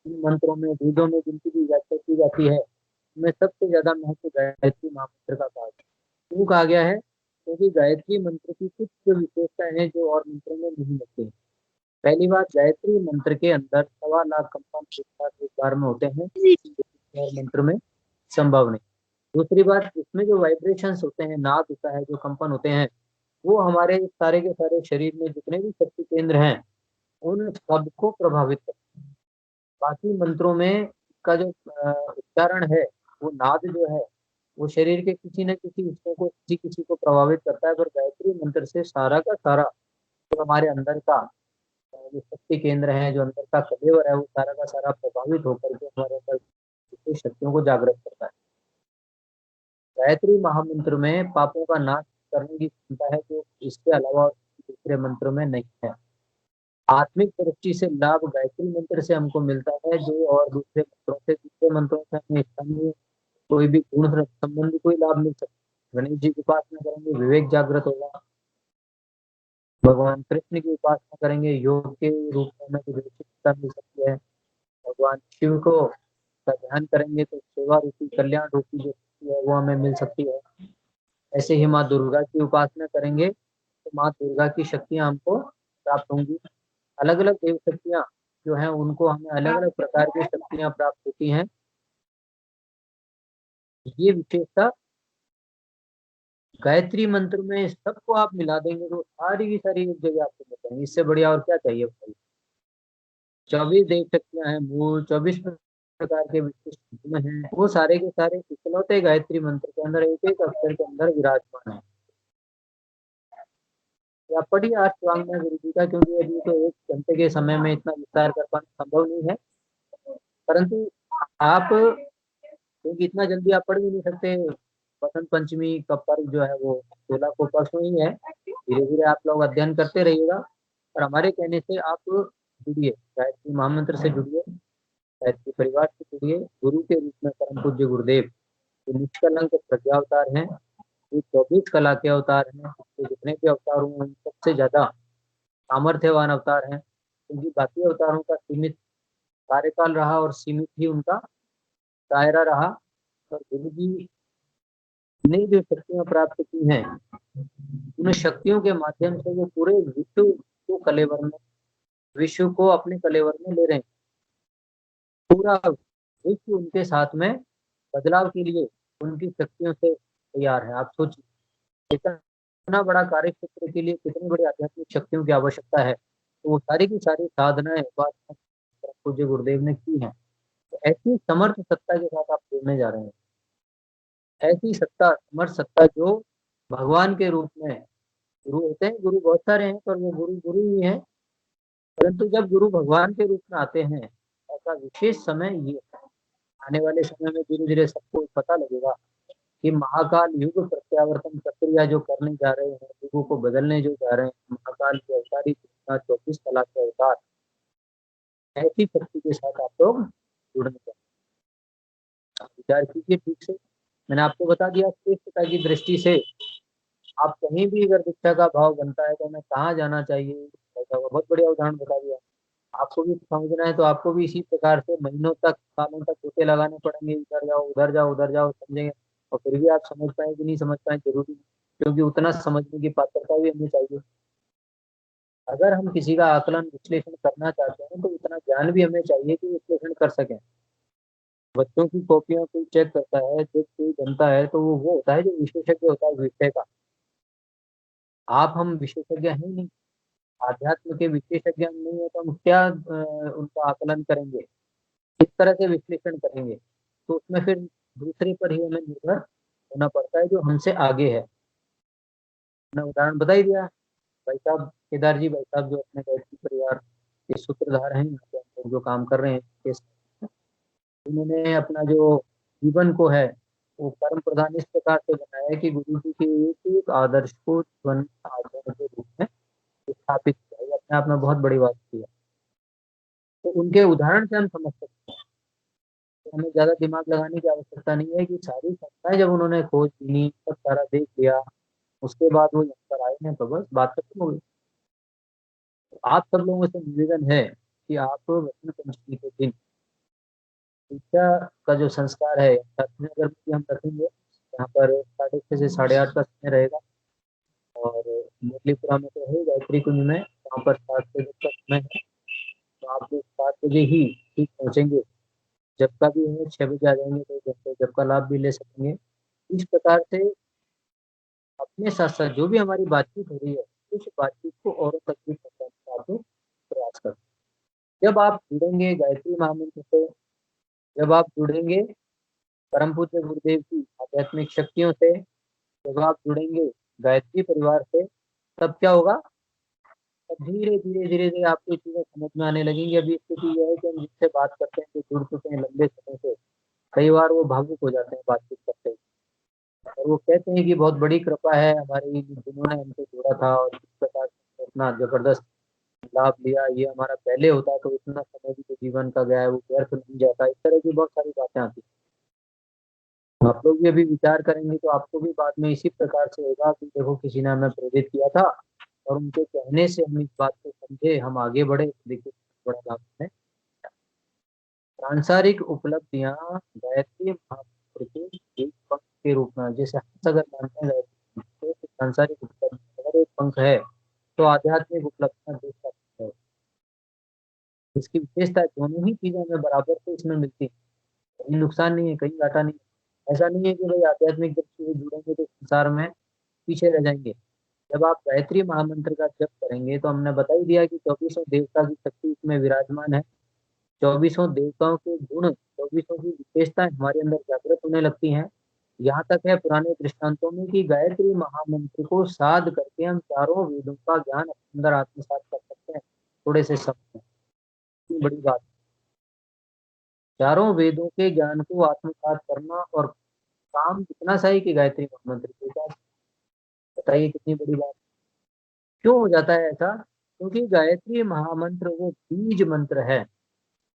इन मंत्रों में, वेदों में जिनकी भी व्याख्या की जाती है, उनमें सबसे ज्यादा महत्व गायत्री महामंत्र का कहा गया। क्यों कहा गया है? क्योंकि गायत्री मंत्र की कुछ जो विशेषताएं हैं जो और मंत्रों में नहीं होती। पहली बात, गायत्री मंत्र के अंदर 1.25 लाख कंपन एक साथ एक बार में होते हैं, और मंत्र में संभव नहीं। दूसरी बात, इसमें जो वाइब्रेशंस होते हैं, नाद होता है, जो कंपन होते हैं, वो हमारे सारे के सारे शरीर में जितने भी शक्ति केंद्र हैं उन सबको प्रभावित करते हैं। बाकी मंत्रों में का जो उच्चारण है, वो नाद जो है वो शरीर के किसी न किसी हिस्सों को किसी किसी को प्रभावित करता है, पर गायत्री मंत्र से सारा का सारा जो हमारे अंदर का जो शक्ति केंद्र है, जो अंदर का कलेवर है, वो सारा का सारा प्रभावित होकर के हमारे अंदर की शक्तियों को जागृत करता है। गायत्री महामंत्र में पापों का नाश करने की क्षमता है, जो इसके अलावा दूसरे मंत्रों में नहीं है। आत्मिक दृष्टि से लाभ गायत्री मंत्र से हमको मिलता है, जो और दूसरे मंत्रों से हमें स्थानीय कोई भी गुण संबंधी कोई लाभ मिल सकता है। गणेश जी की उपासना करेंगे, विवेक जागृत होगा। भगवान कृष्ण की उपासना करेंगे, योग के रूप में हमें विवेकता मिल सकती है। भगवान शिव को का ध्यान करेंगे तो सेवा रूपी, कल्याण रूपी जो शक्ति है वो हमें मिल सकती है। ऐसे ही माँ दुर्गा की उपासना करेंगे तो माँ दुर्गा की शक्तियां हमको प्राप्त होंगी। अलग अलग देव शक्तियां जो हैं उनको हमें अलग अलग प्रकार की शक्तियां प्राप्त होती हैं। ये विशेषता गायत्री मंत्र में सबको आप मिला देंगे तो सारी की सारी एक जगह आपको बताएंगे। इससे बढ़िया और क्या चाहिए भाई। 24 देव शक्तियां हैं, मूल 24 प्रकार के विशिष्ट गुण हैं, वो सारे के सारे इकलौते गायत्री मंत्र के अंदर एक एक अक्षर के अंदर विराजमान है। या पढ़िए आज स्वांग में गुरु जी का, क्योंकि अभी तो 1 घंटे के समय में इतना विस्तार कर पाना संभव नहीं है। परंतु आप, क्योंकि इतना जल्दी आप पढ़ भी नहीं सकते, बसंत पंचमी का पर्व जो है वो 16 को परसों ही है। धीरे धीरे आप लोग अध्ययन करते रहिएगा और हमारे कहने से आप जुड़िए, गायत्री महामंत्र से जुड़िए, गायत्री परिवार से जुड़िए। गुरु के रूप में परम पूज्य गुरुदेव जो निष्कलंक प्रज्ञावतार हैं, ये 24 कला के अवतार हैं। तो जितने भी अवतार हुए उन सबसे ज्यादा सामर्थ्यवान अवतार हैं, क्योंकि बाकी अवतारों का सीमित कार्यकाल रहा और सीमित ही उनका दायरा रहा। और गुरु जी ने जो शक्तियां प्राप्त की हैं, उन शक्तियों के माध्यम से वो पूरे विश्व को कलेवर में, विश्व को अपने कलेवर में ले रहे हैं। पूरा विश्व उनके साथ में बदलाव के लिए उनकी शक्तियों से तैयार है। आप सोचिए इतना बड़ा कार्य क्षेत्र के लिए कितनी बड़ी आध्यात्मिक शक्तियों की आवश्यकता है, तो वो सारी की सारी साधनाएं पूज्य गुरुदेव ने की हैं। तो ऐसी समर्थ सत्ता के साथ आप जुड़ने जा रहे हैं। ऐसी सत्ता, समर्थ सत्ता जो भगवान के रूप में, गुरु होते हैं, गुरु बहुत सारे हैं पर वो गुरु गुरु ही है। परंतु जब गुरु भगवान के रूप में आते हैं, ऐसा विशेष समय ये है। आने वाले समय में धीरे धीरे सबको पता लगेगा कि महाकाल युग प्रत्यावर्तन प्रक्रिया जो करने जा रहे हैं, युगों को बदलने जो जा रहे हैं, महाकाल की अवतारी 24 कला के अवतार, ऐसी शक्ति के साथ आप लोग जुड़ने चाहिए। विचार कीजिए ठीक से। मैंने आपको बता दिया श्रेष्ठता की दृष्टि से आप कहीं भी अगर दीक्षा का भाव बनता है तो हमें कहाँ जाना चाहिए, बहुत बढ़िया उदाहरण बता दिया। आपको भी समझना है तो आपको भी इसी प्रकार से महीनों तक, सालों तक गोते लगाने पड़ेंगे, इधर जाओ उधर जाओ उधर जाओ, समझेंगे और फिर भी आप समझ पाए कि नहीं समझ पाए जरूरी नहीं, क्योंकि उतना समझने की पात्रता भी हमें चाहिए। अगर हम किसी का आकलन विश्लेषण करना चाहते हैं तो उतना ज्ञान भी हमें चाहिए कि विश्लेषण कर सकें। बच्चों की कॉपियां कोई चेक करता है, जब कोई बनता है तो वो होता है जो विशेषज्ञ होता है विषय का। आप हम विशेषज्ञ हैं ही नहीं, आध्यात्म के विशेषज्ञ हम नहीं है तो हम क्या उनका आकलन करेंगे, किस तरह से विश्लेषण करेंगे। तो उसमें फिर दूसरे पर ही हमें निर्भर होना पड़ता है जो हमसे आगे है। मैंने उदाहरण बता ही दिया। भाई साहब केदार जी, भाई साहब जो अपने गायत्री परिवार के सूत्रधार हैं, यहाँ पे हम लोग जो काम कर रहे हैं उन्होंने अपना जो जीवन को है वो कर्म प्रधान इस प्रकार से बनाया है कि गुरु जी के एक एक आदर्श को जीवन आचरण के रूप में स्थापित किया। ये अपने आप में बहुत बड़ी बात की है। तो उनके उदाहरण से हम समझ सकते हैं। तो हमें ज्यादा दिमाग लगाने की आवश्यकता नहीं है कि सारी संस्थाएं जब उन्होंने खोज की, सब सारा देख लिया, उसके बाद वो यहाँ पर आए हैं तो बस बात खत्म हो गई। तो आप सब लोगों से निवेदन है कि आप वसंत पंचमी के दिन शिक्षा का जो संस्कार है नगर में हम रखेंगे। यहाँ पर 6:30 से 8:30 का समय रहेगा। और मुरलीपुरा में तो है गायत्री कुंज में, वहाँ पर 7 बजे का समय है। तो आप लोग 7 बजे ही ठीक पहुँचेंगे। जब का भी है 6 बजे आ जाएंगे तो जब का लाभ भी ले सकेंगे। इस प्रकार से अपने साथ साथ जो भी हमारी बातचीत हो रही है, उस बातचीत को औरों तक भी पहुँचाने का आप लोग प्रयास करें। जब आप जुड़ेंगे गायत्री महामंत्र से, जब आप जुड़ेंगे परम पूज्य गुरुदेव की आध्यात्मिक शक्तियों से जब आप जुड़ेंगे गायत्री परिवार से, तब क्या होगा, तब धीरे धीरे आपको चीजें समझ में आने लगेंगी। अभी स्थिति यह है कि हम जिससे बात करते हैं, जो जुड़ चुके हैं लंबे समय से, कई बार वो भावुक हो जाते हैं बातचीत करते हैं, और वो कहते हैं कि बहुत बड़ी कृपा है हमारी, जिन्होंने हमसे जोड़ा था और इस प्रकार से इतना जबरदस्त लाभ लिया। ये हमारा पहले होता तो इतना समय भी जो जीवन का गया है वो व्यर्थ नहीं जाता। इस तरह की बहुत सारी बातें आती हैं। आप लोग भी अभी विचार करेंगे तो आपको भी बाद में इसी प्रकार से होगा कि देखो किसी ने हमें प्रेरित किया था और उनके कहने से हम इस बात को समझे, हम आगे बढ़े। देखिए बड़ा लाभ है। सांसारिक उपलब्धियां गायत्री महामंत्र के एक पंख के रूप में, जैसे हम अगर मानते हैं गायत्री मंत्र, तो सांसारिक उपलब्धि अगर एक पंख है तो आध्यात्मिक उपलब्धियां दूसरा पंख है। इसकी विशेषता है, दोनों ही चीजें हमें बराबर से इसमें मिलती है, कहीं नुकसान नहीं है, कहीं घाटा नहीं है। ऐसा नहीं है कि भाई आध्यात्मिक दृष्टि से जुड़ेंगे तो संसार में पीछे रह जाएंगे। जब आप गायत्री महामंत्र का जप करेंगे तो हमने बता ही दिया कि 24 देवता की शक्ति इसमें विराजमान है। 24 देवताओं के गुण, 24 की विशेषताएं हमारे अंदर जागृत होने लगती हैं। यहाँ तक है पुराने दृष्टांतों में कि गायत्री महामंत्र को साध करके हम चारों वेदों का ज्ञान अपने अंदर आत्मसात कर सकते हैं थोड़े से समय में। इतनी बड़ी बात, चारों वेदों के ज्ञान को आत्मसात करना, और काम इतना सा ही कि गायत्री महामंत्र के साथ। बताइए कितनी बड़ी बात। क्यों हो जाता है ऐसा? क्योंकि गायत्री महामंत्र वो बीज मंत्र है।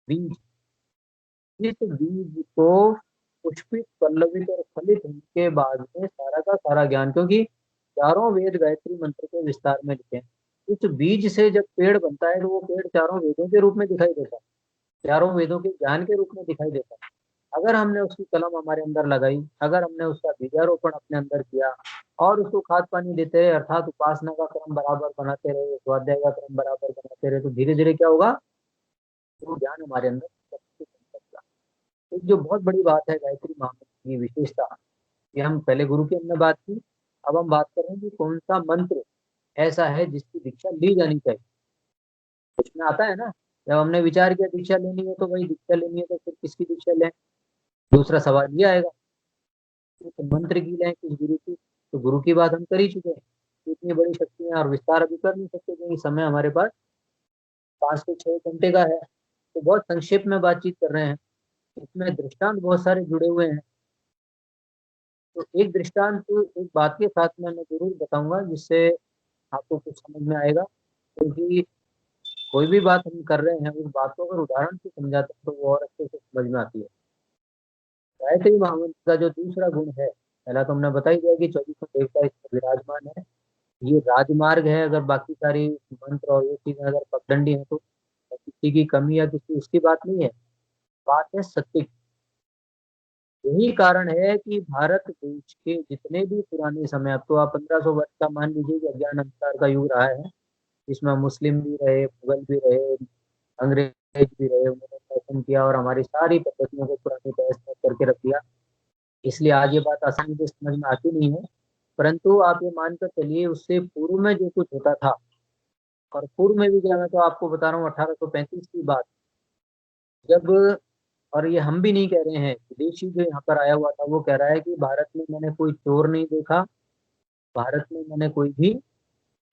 बीज, इस बीज को पुष्पित, पल्लवित और फलित होने के बाद में सारा का सारा ज्ञान, क्योंकि चारों वेद गायत्री मंत्र के विस्तार में लिखे हैं। इस बीज से जब पेड़ बनता है तो वो पेड़ चारों वेदों के रूप में दिखाई देता है, चारों वेदों के ज्ञान के रूप में दिखाई देता है। अगर हमने उसकी कलम हमारे अंदर लगाई, अगर हमने उसका बीजारोपण अपने अंदर किया और उसको खाद पानी देते रहे, अर्थात उपासना का क्रम बराबर बनाते रहे, स्वाध्याय का क्रम बराबर बनाते रहे, तो धीरे धीरे क्या होगा, वो ज्ञान हमारे अंदर सबसे बन सकता है। एक जो बहुत बड़ी बात है गायत्री महामंत्र की विशेषता, कि हम पहले गुरु की हमने बात की, अब हम बात कर रहे हैं कि कौन सा मंत्र ऐसा है जिसकी दीक्षा ली जानी चाहिए। उसमें आता है ना, जब हमने विचार किया दीक्षा लेनी है तो भाई दीक्षा लेनी है तो फिर किसकी दीक्षा लें, दूसरा सवाल ये आएगा किस मंत्र की लें, किस गुरु की। तो गुरु की बात हम कर ही चुके हैं, इतनी बड़ी शक्ति है और विस्तार अभी कर नहीं सकते क्योंकि समय हमारे पास 5 से 6 घंटे का है। तो बहुत संक्षेप में बातचीत कर रहे हैं, इसमें दृष्टांत बहुत सारे जुड़े हुए हैं। तो एक दृष्टांत एक बात के साथ में मैं जरूर बताऊंगा जिससे आपको कुछ समझ में आएगा, क्योंकि कोई भी बात हम कर रहे हैं उस बात को अगर उदाहरण से समझाते हैं तो वो और अच्छे से समझ में आती है। गायत्री महामंत्र का जो दूसरा गुण है, पहला तो हमने बता ही दिया कि 24 देवता इसमें विराजमान है। ये राजमार्ग है, अगर बाकी सारी मंत्र और ये चीजें अगर पगडंडी है तो किसी की कमी या किसी उसकी बात नहीं है, बात है सत्य की। यही कारण है कि भारत देश के जितने भी पुराने समय, अब तो आप 1500 वर्ष का मान लीजिए कि अज्ञान अंधकार का युग रहा है, इसमें मुस्लिम भी रहे, मुगल भी रहे, अंग्रेज भी रहे, उन्होंने शासन किया और हमारी सारी पद्धतियों को पुरानी तहस नहस करके रख दिया। इसलिए आज ये बात आसानी से समझ में आती नहीं है। परंतु आप ये मानकर चलिए उससे पूर्व में जो कुछ होता था, और पूर्व में भी क्या, मैं तो आपको बता रहा हूँ 1835 की बात, जब, और ये हम भी नहीं कह रहे हैं, विदेशी जो यहाँ पर आया हुआ था वो कह रहा है कि भारत में मैंने कोई चोर नहीं देखा, भारत में मैंने कोई भी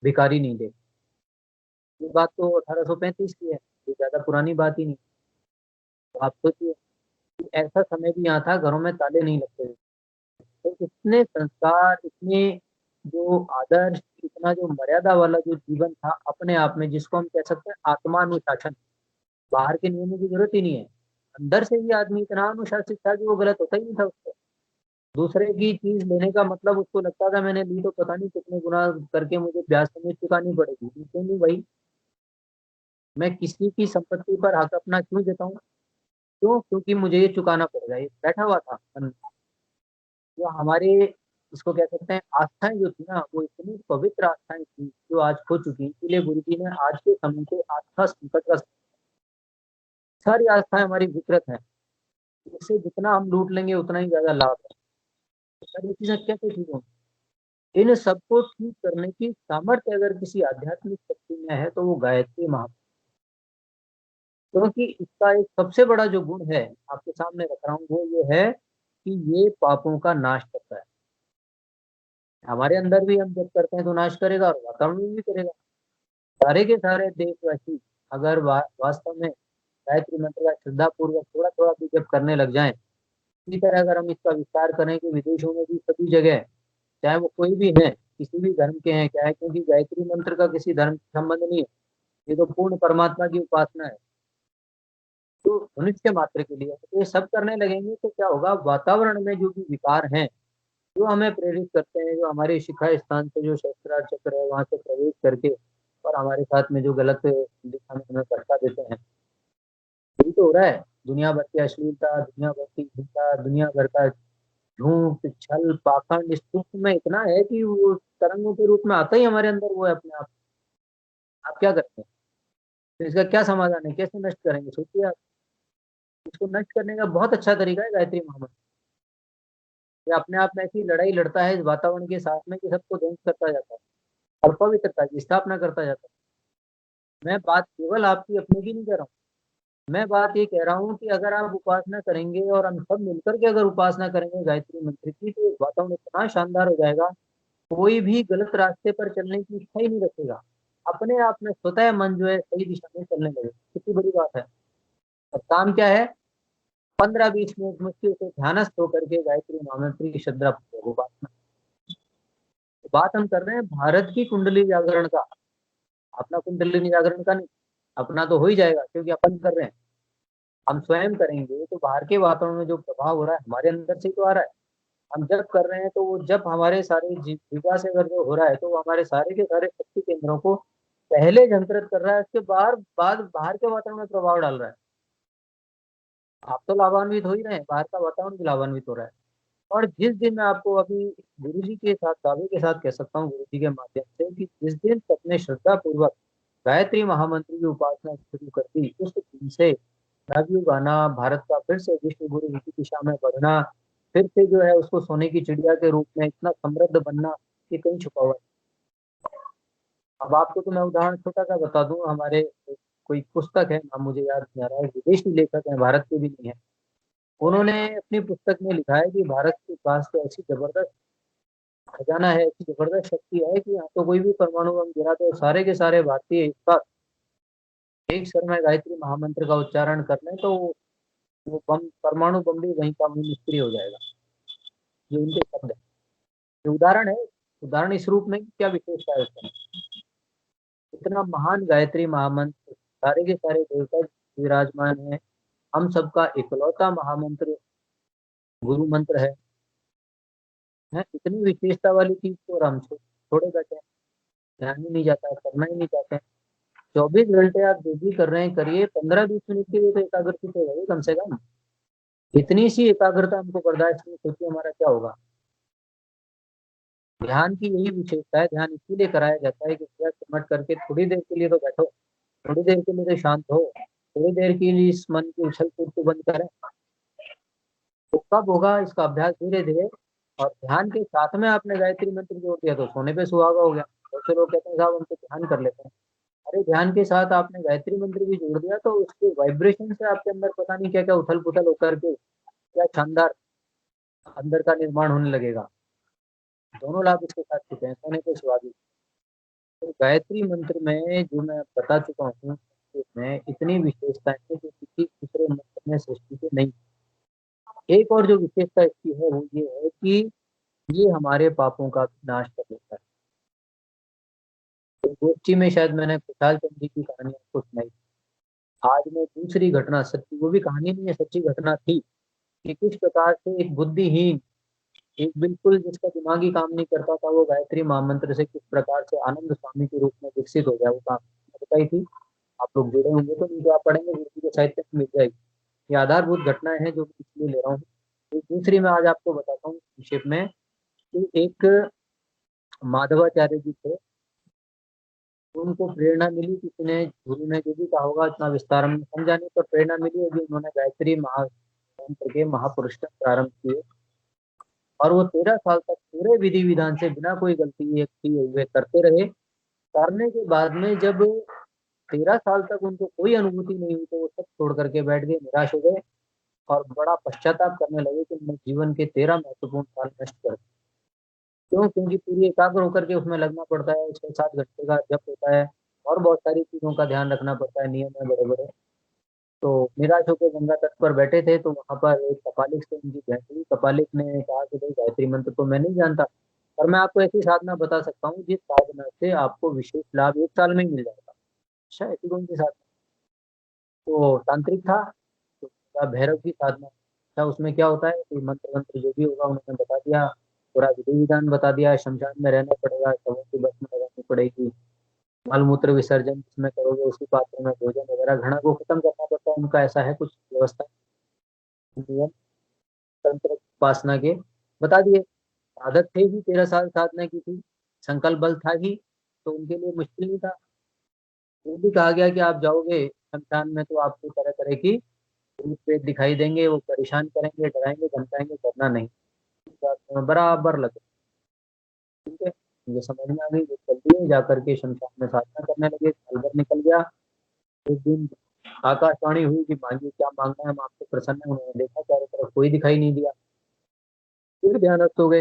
भिखारी नहीं देखा। ये बात तो 1835 की है, ये ज्यादा पुरानी बात ही नहीं। तो आप सोचिए कि ऐसा समय भी यहाँ था, घरों में ताले नहीं लगते थे। तो इतने संस्कार, इतने जो आदर्श, इतना जो मर्यादा वाला जो जीवन था अपने आप में, जिसको हम कह सकते हैं आत्मानुशासन, बाहर के नियमों की जरूरत ही नहीं है, अंदर से ही आदमी इतना अनुशासित था कि वो गलत होता ही नहीं था उसको। दूसरे की चीज लेने का मतलब उसको लगता था मैंने ली तो पता नहीं कितने गुना करके मुझे ब्याज समेत चुकानी पड़ेगी, क्यों नहीं भाई, मैं किसी की संपत्ति पर हक अपना क्यों देता हूँ, क्यों, क्योंकि मुझे ये चुकाना पड़ेगा। ये बैठा हुआ था मन में। जो हमारे, इसको कह सकते हैं आस्थाएं जो थी ना, वो इतनी पवित्र आस्थाएं थी जो आज खो चुकी हैं। इसलिए गुरु जी ने आज के समय के आस्था संकट का, सारी आस्थाएं हमारी विकृत हैं, इससे जितना हम लूट लेंगे उतना ही ज्यादा लाभ है। तो सारी चीजें कैसे ठीक होंगी? इन सबको ठीक करने की सामर्थ्य अगर किसी आध्यात्मिक शक्ति में है तो वो गायत्री महामंत्र। क्योंकि इसका एक सबसे बड़ा जो गुण है आपके सामने रख रहा हूँ वो ये है कि ये पापों का नाश करता है। हमारे अंदर भी हम जब करते हैं तो नाश करेगा और वातावरण में भी करेगा। सारे के सारे देशवासी अगर वास्तव में गायत्री मंत्र का श्रद्धा पूर्वक थोड़ा थोड़ा भी जब करने लग जाएं, इसी तरह अगर हम इसका विस्तार करें कि विदेशों में भी सभी जगह, चाहे वो कोई भी है, किसी भी धर्म के हैं क्या है, क्योंकि गायत्री मंत्र का किसी धर्म से संबंध नहीं है, ये तो पूर्ण परमात्मा की उपासना है, तो मनुष्य मात्र के लिए तो ये सब करने लगेंगे तो क्या होगा, वातावरण में जो भी विकार हैं, जो हमें प्रेरित करते हैं, जो हमारे शिखा स्थान से जो शस्त्रार चक्र है वहां से प्रवेश करके और हमारे साथ में जो गलत दिशा में हमें भटका देते हैं, यही तो हो रहा है। दुनिया भर की अश्लीलता, दुनिया भर की हिंसा, दुनिया भर का झूठ, छल, पाखंड इस सूक्ष्म में इतना है कि वो तरंगों के रूप में आता ही हमारे अंदर वो है अपने आप क्या करते हैं, तो इसका क्या समाधान है, कैसे नष्ट करेंगे, सोचिए आप। इसको नष्ट करने का बहुत अच्छा तरीका है गायत्री महामंत्र। ये अपने आप में ऐसी लड़ाई लड़ता है इस वातावरण के साथ में कि सबको ध्वंस करता जाता है और पवित्रता की स्थापना करता जाता है। मैं बात केवल आपकी अपनी की नहीं कर रहा हूँ, मैं बात ये कह रहा हूँ कि अगर आप उपासना करेंगे और हम सब मिलकर के अगर उपासना करेंगे गायत्री मंत्र की, तो वातावरण इतना शानदार हो जाएगा, कोई भी गलत रास्ते पर चलने की इच्छा ही नहीं रखेगा। अपने आप में स्वतः मन जो है सही दिशा में चलने लगेगा। कितनी बड़ी बात है। और काम क्या है, 15-20 मिनट मुश्किल से ध्यानस्थ होकर के गायत्री महामंत्र की श्रद्धा पूर्वक उपासना। बात हम कर रहे हैं भारत की कुंडली जागरण का, अपना कुंडली जागरण का नहीं। अपना तो हो ही जाएगा क्योंकि अपन कर रहे हैं, हम स्वयं करेंगे तो बाहर के वातावरण में जो प्रभाव हो रहा है हमारे अंदर से ही तो आ रहा है। हम जब कर रहे हैं तो वो जब हमारे सारे जीवा से अगर जो हो रहा है तो वो हमारे सारे के सारे शक्ति केंद्रों को पहले जंत्रित कर रहा है, उसके बाद बाहर के वातावरण में प्रभाव डाल रहा है। आप तो लाभान्वित हो ही रहे हैं, बाहर का वातावरण भी लाभान्वित हो रहा है। और जिस दिन मैं आपको अभी गुरु जी के साथ दावे के साथ कह सकता हूँ, गुरु जी के माध्यम से, कि जिस दिन सबने श्रद्धा पूर्वक गायत्री महामंत्र की उपासना शुरू कर दी, उस दिन से नवयुग आना, भारत का फिर से विश्व गुरु की दिशा में बढ़ना, फिर से जो है उसको सोने की चिड़िया के रूप में इतना समृद्ध बनना, ये कहीं छुपा हुआ है। अब आपको तो मैं उदाहरण छोटा सा बता दूं, हमारे कोई पुस्तक है, नाम मुझे याद नहीं आ रहा है, विदेशी लेखक है, भारत के भी नहीं है। उन्होंने अपनी पुस्तक में लिखा है कि भारत के पास तो ऐसी जबरदस्त खजाना है, ऐसी जबरदस्त शक्ति है कि यहाँ तो कोई भी परमाणु बम गिरा तो सारे के सारे भारतीय एक साथ एक स्वर में गायत्री महामंत्र का उच्चारण कर लें तो वो बम, परमाणु बम भी वहीं का वहीं निष्क्रिय हो जाएगा। ये उनके शब्द है, ये उदाहरण है। उदाहरण इस रूप में कि क्या विशेषता है उसमें। इतना महान गायत्री महामंत्र, सारे के सारे देवता विराजमान है, हम सबका इकलौता महामंत्र गुरु मंत्र है, इतनी विशेषता वाली चीज को और हम छोड़े बैठे हैं, ध्यान ही नहीं जाता है, करना ही नहीं चाहते हैं। 24 घंटे आप जो भी कर रहे हैं करिए, 15-20 मिनट के लिए तो एकाग्रचित हो जाइए कम से कम। इतनी सी एकाग्रता हमको बर्दाश्त नहीं, सोचिए हमारा क्या होगा। ध्यान की यही विशेषता है, ध्यान इसीलिए कराया जाता है कि पूरा सिमट करके थोड़ी देर के लिए तो बैठो, थोड़ी देर के लिए तो शांत हो, थोड़ी देर के लिए इस मन की उछल कूद को बंद करें। तो कब होगा इसका अभ्यास, धीरे धीरे। और ध्यान के साथ में आपने गायत्री मंत्र जोड़ दिया तो सोने पे सुहागा हो गया। बहुत से लोग कहते हैं साहब हम तो ध्यान कर लेते हैं, अरे ध्यान के साथ आपने गायत्री मंत्र भी जोड़ दिया तो उसके वाइब्रेशन से आपके अंदर पता नहीं क्या क्या उथल पुथल होकर के क्या शानदार अंदर का निर्माण होने लगेगा। दोनों लाभ इसके साथ होते हैं, सोने पे सुहागी। तो गायत्री मंत्र में जो मैं बता चुका हूँ, इसमें इतनी विशेषताएं हैं जो किसी दूसरे मंत्र में सृष्टि के नहीं। एक और जो विशेषता इसकी है वो ये है कि ये हमारे पापों का भी नाश कर देता है। तो गोष्ठी में शायद मैंने खुशहाल चंद जी की कहानी आपको सुनाई। आज मैं दूसरी घटना, सच्ची वो भी कहानी नहीं है, सच्ची घटना थी, कि किस प्रकार से एक बुद्धिहीन, एक बिल्कुल जिसका दिमाग ही काम नहीं करता था, वो गायत्री महामंत्र से किस प्रकार से आनंद स्वामी के रूप में विकसित हो गया, वो काम बताई थी। आप लोग जुड़े होंगे तो नीचे आप पढ़ेंगे, गुरु जी के साहित्य में मिल जाएगी। ये आधारभूत घटनाएं हैं जो मैं इसलिए ले रहा हूँ। तो दूसरी मैं आज आपको बताता हूँ संक्षेप में, कि एक माधवाचार्य जी थे, उनको प्रेरणा मिली, किसी ने गुरु ने जो भी कहा होगा इतना विस्तार में समझाने पर प्रेरणा मिली होगी, उन्होंने गायत्री महामंत्र के महापुरुष प्रारंभ किए। और वो 13 साल तक पूरे विधि विधान से बिना कोई गलती किए हुए करते रहे। करने के बाद में जब 13 साल तक उनको कोई अनुभूति नहीं हुई तो वो सब छोड़ करके बैठ गए, निराश हो गए। और बड़ा पश्चाताप करने लगे कि मैं जीवन के 13 महत्वपूर्ण साल नष्ट कर दिए। क्यों? क्योंकि पूरी एकाग्र होकर के उसमें लगना पड़ता है, 6-7 घंटे का जप होता है और बहुत सारी चीज़ों का ध्यान रखना पड़ता है, नियम है बड़े-बड़े। तो निराश होकर गंगा तट पर बैठे थे, तो वहाँ पर एक कपालिक से उनकी भेंट हुई। कपालिक ने कहा कि भई गायत्री मंत्र तो मैं नहीं जानता, पर मैं आपको ऐसी साधना बता सकता हूँ जिस साधना से आपको विशेष लाभ 1 साल में ही मिल जाएगा। अच्छा, ऐसी कौन-सी साधना? तो तांत्रिक था, तो उसका भैरव की साधना। अच्छा, उसमें क्या होता है कि मंत्र-वंत्र जो भी होगा उन्होंने बता दिया, पूरा विधि-विधान बता दिया, शमशान में रहना पड़ेगा, शवों की भस्म लगानी पड़ेगी, मल-मूत्र विसर्जन जिसमें करोगे उसी पात्र में भोजन वगैरह, घृणा को खत्म करना पड़ता है, उनका ऐसा है कुछ व्यवस्था, नियम, तंत्र उपासना के बता दिए। साधक थे ही, 13 साल साधना की थी, संकल्प बल था ही, तो उनके लिए मुश्किल नहीं था। वो भी कहा गया कि आप जाओगे शमशान में तो आपको तरह-तरह की भूत-प्रेत दिखाई देंगे, वो परेशान करेंगे, डराएँगे, धमकाएँगे, करना नहीं। इस बात में बराबर लगे, ठीक है? मुझे समझ में आ गई, वो चल दिए, जाकर के शमशान में साधना करने लगे, साल भर निकल गया। एक दिन आकाशवाणी हुई कि माँगिए क्या माँगना है, हम आपसे प्रसन्न हैं। उन्होंने देखा चारों तरफ कोई दिखाई नहीं दिया, फिर ध्यानस्थ हो गए।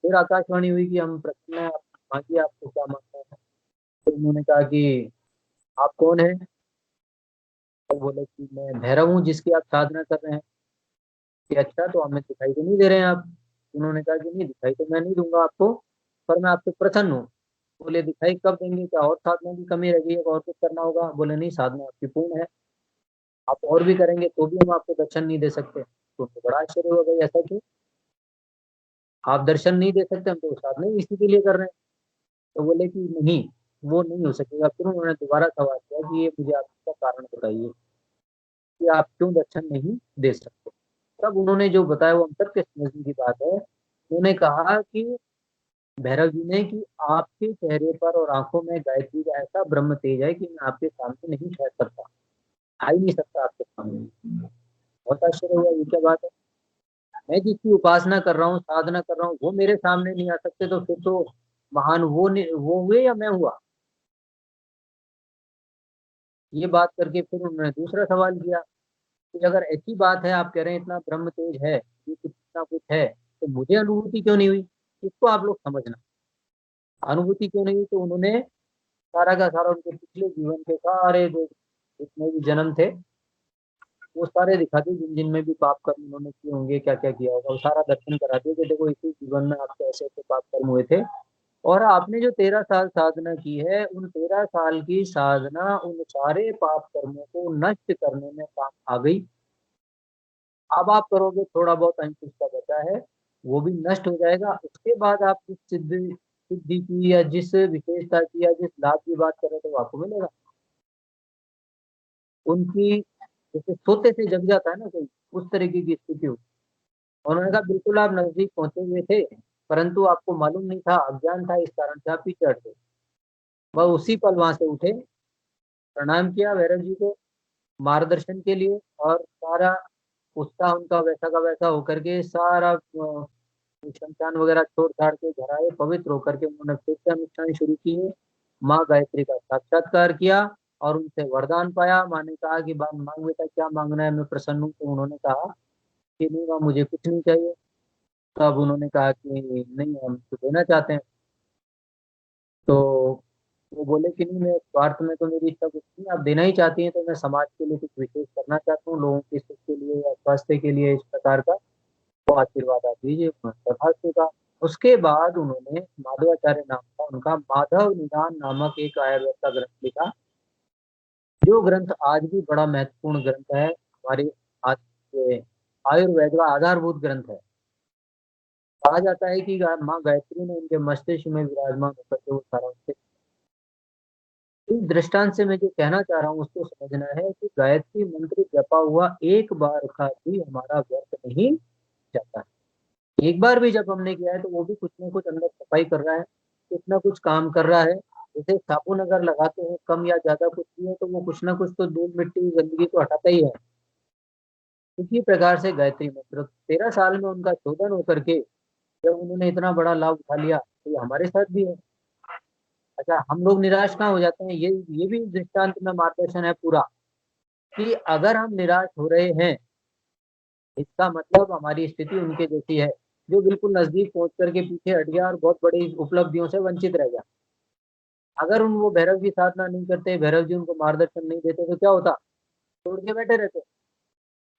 फिर आकाशवाणी हुई कि हम प्रसन्न हैं, आप माँगिए आपको क्या माँगना है। तो उन्होंने कहा कि आप कौन हैं? तो बोले कि मैं भैरव हूँ जिसकी आप साधना कर रहे हैं। कि अच्छा, तो हमें दिखाई तो नहीं दे रहे हैं आप? उन्होंने कहा कि नहीं दिखाई तो मैं नहीं दूँगा आपको, पर मैं आपसे प्रसन्न हूँ। बोले दिखाई कब देंगे? क्या और साधना की कमी रह गई है, और कुछ करना होगा? बोले नहीं, साधना आपकी पूर्ण है, आप और भी करेंगे तो भी हम आपको दर्शन नहीं दे सकते। तो उनको बड़ा आश्चर्य हुआ, भई ऐसा क्यों? आप दर्शन नहीं दे सकते, हम तो साधना ही इसी के लिए कर रहे हैं। तो बोले कि नहीं, वो नहीं हो सकेगा। फिर उन्होंने दोबारा सवाल किया कि ये मुझे आप इसका कारण बताइए कि आप क्यों दर्शन नहीं दे सकते? तब उन्होंने जो बताया वो हम सबके समझने की बात है। उन्होंने कहा कि भैरव जी ने कि आपके चेहरे पर और आँखों में गायत्री का ऐसा ब्रह्म तेज है कि मैं आपके सामने नहीं ठहर सकता, आ ही नहीं सकता आपके सामने। बहुत आश्चर्य हुआ, ये क्या बात है? मैं जिसकी उपासना कर रहा हूँ, साधना कर रहा हूँ, वो मेरे सामने नहीं आ सकते, तो फिर तो महान वो हुए या मैं हुआ? ये बात करके फिर उन्होंने दूसरा सवाल किया कि अगर ऐसी बात है, आप कह रहे हैं इतना ब्रह्म तेज है, ये कुछ इतना कुछ है, तो मुझे अनुभूति क्यों नहीं हुई? इसको आप लोग समझना। अनुभूति क्यों नहीं हुई? तो उन्होंने सारा का सारा उनके पिछले जीवन के सारे जो जितने भी जन्म थे, वो सारे दिखा दिए, जिन-जिन में भी पाप कर्म उन्होंने किए होंगे, क्या-क्या किया होगा, वो सारा दर्शन करा दिए कि देखो इसी जीवन में आपके ऐसे-ऐसे पाप कर्म हुए थे और आपने जो 13 साल साधना की है, उन 13 साल की साधना उन सारे पाप कर्मों को नष्ट करने में काम आ गई। अब आप करोगे थोड़ा बहुत अंश उसका बचा है, वो भी नष्ट हो जाएगा। उसके बाद आप जिस सिद्धि की या जिस विशेषता की या जिस लाभ की बात कर रहे थे, वो आपको मिलेगा। उनकी जैसे सोते से जग जाता है ना कोई, उस तरीके की स्थिति हुई। उन्होंने कहा बिल्कुल आप नज़दीक पहुँचे हुए थे, परंतु आपको मालूम नहीं था, अज्ञान था, इस कारण से आप पीछे हट गए। वह उसी पल वहाँ से उठे, प्रणाम किया भैरव जी को मार्गदर्शन के लिए और सारा उत्साह उनका वैसा का वैसा होकर के सारा शमशान वगैरह छोड़-छाड़ के घर आए, पवित्र होकर के उन्होंने फिर से अनुष्ठान शुरू किए। माँ गायत्री का साक्षात्कार किया और उनसे वरदान पाया। माँ ने कहा कि बा माँग बेटा क्या माँगना है, मैं प्रसन्न हूँ। तो उन्होंने कहा कि नहीं माँ मुझे कुछ नहीं चाहिए। तब उन्होंने कहा कि नहीं हम तो देना चाहते हैं। तो वो बोले कि नहीं मैं स्वार्थ में तो मेरी इच्छा कुछ नहीं, आप देना ही चाहती हैं तो मैं समाज के लिए कुछ विशेष करना चाहता हूँ, लोगों के सुख के लिए या स्वास्थ्य के लिए इस प्रकार का तो आशीर्वाद आप दीजिए। तथास्तु कहा। उसके बाद उन्होंने माधवाचार्य नाम का उनका माधव निदान नामक एक आयुर्वेद का ग्रंथ लिखा, जो ग्रंथ आज भी बड़ा महत्वपूर्ण ग्रंथ है, हमारे आज के आयुर्वेद का आधारभूत ग्रंथ है। कहा जाता है कि माँ गायत्री ने उनके मस्तिष्क में विराजमान होकर के वो सारा उनसे इस दृष्टांत से मैं जो कहना चाह रहा हूँ उसको समझना है कि गायत्री मंत्र जपा हुआ एक बार का भी हमारा व्यर्थ नहीं जाता है। एक बार भी जब हमने किया है तो वो भी कुछ न कुछ अंदर सफाई कर रहा है, कुछ न कुछ काम कर रहा है। जैसे साबुन अगर लगाते हैं कम या ज़्यादा कुछ भी है तो वो कुछ न कुछ तो धूल मिट्टी गंदगी को हटाता ही है। इसी प्रकार से गायत्री मंत्र 13 साल में उनका शोधन होकर के जब उन्होंने इतना बड़ा लाभ उठा लिया, तो ये हमारे साथ भी है। अच्छा, हम लोग निराश कहाँ हो जाते हैं, ये भी इस दृष्टांत में मार्गदर्शन है पूरा कि अगर हम निराश हो रहे हैं, इसका मतलब हमारी स्थिति उनके जैसी है, जो बिल्कुल नजदीक पहुंच करके पीछे हट गया और बहुत बड़ी उपलब्धियों से वंचित रह गया। अगर उन वो भैरव जी साधना नहीं करते, भैरव जी उनको मार्गदर्शन नहीं देते, तो क्या होता? छोड़ के बैठे रहते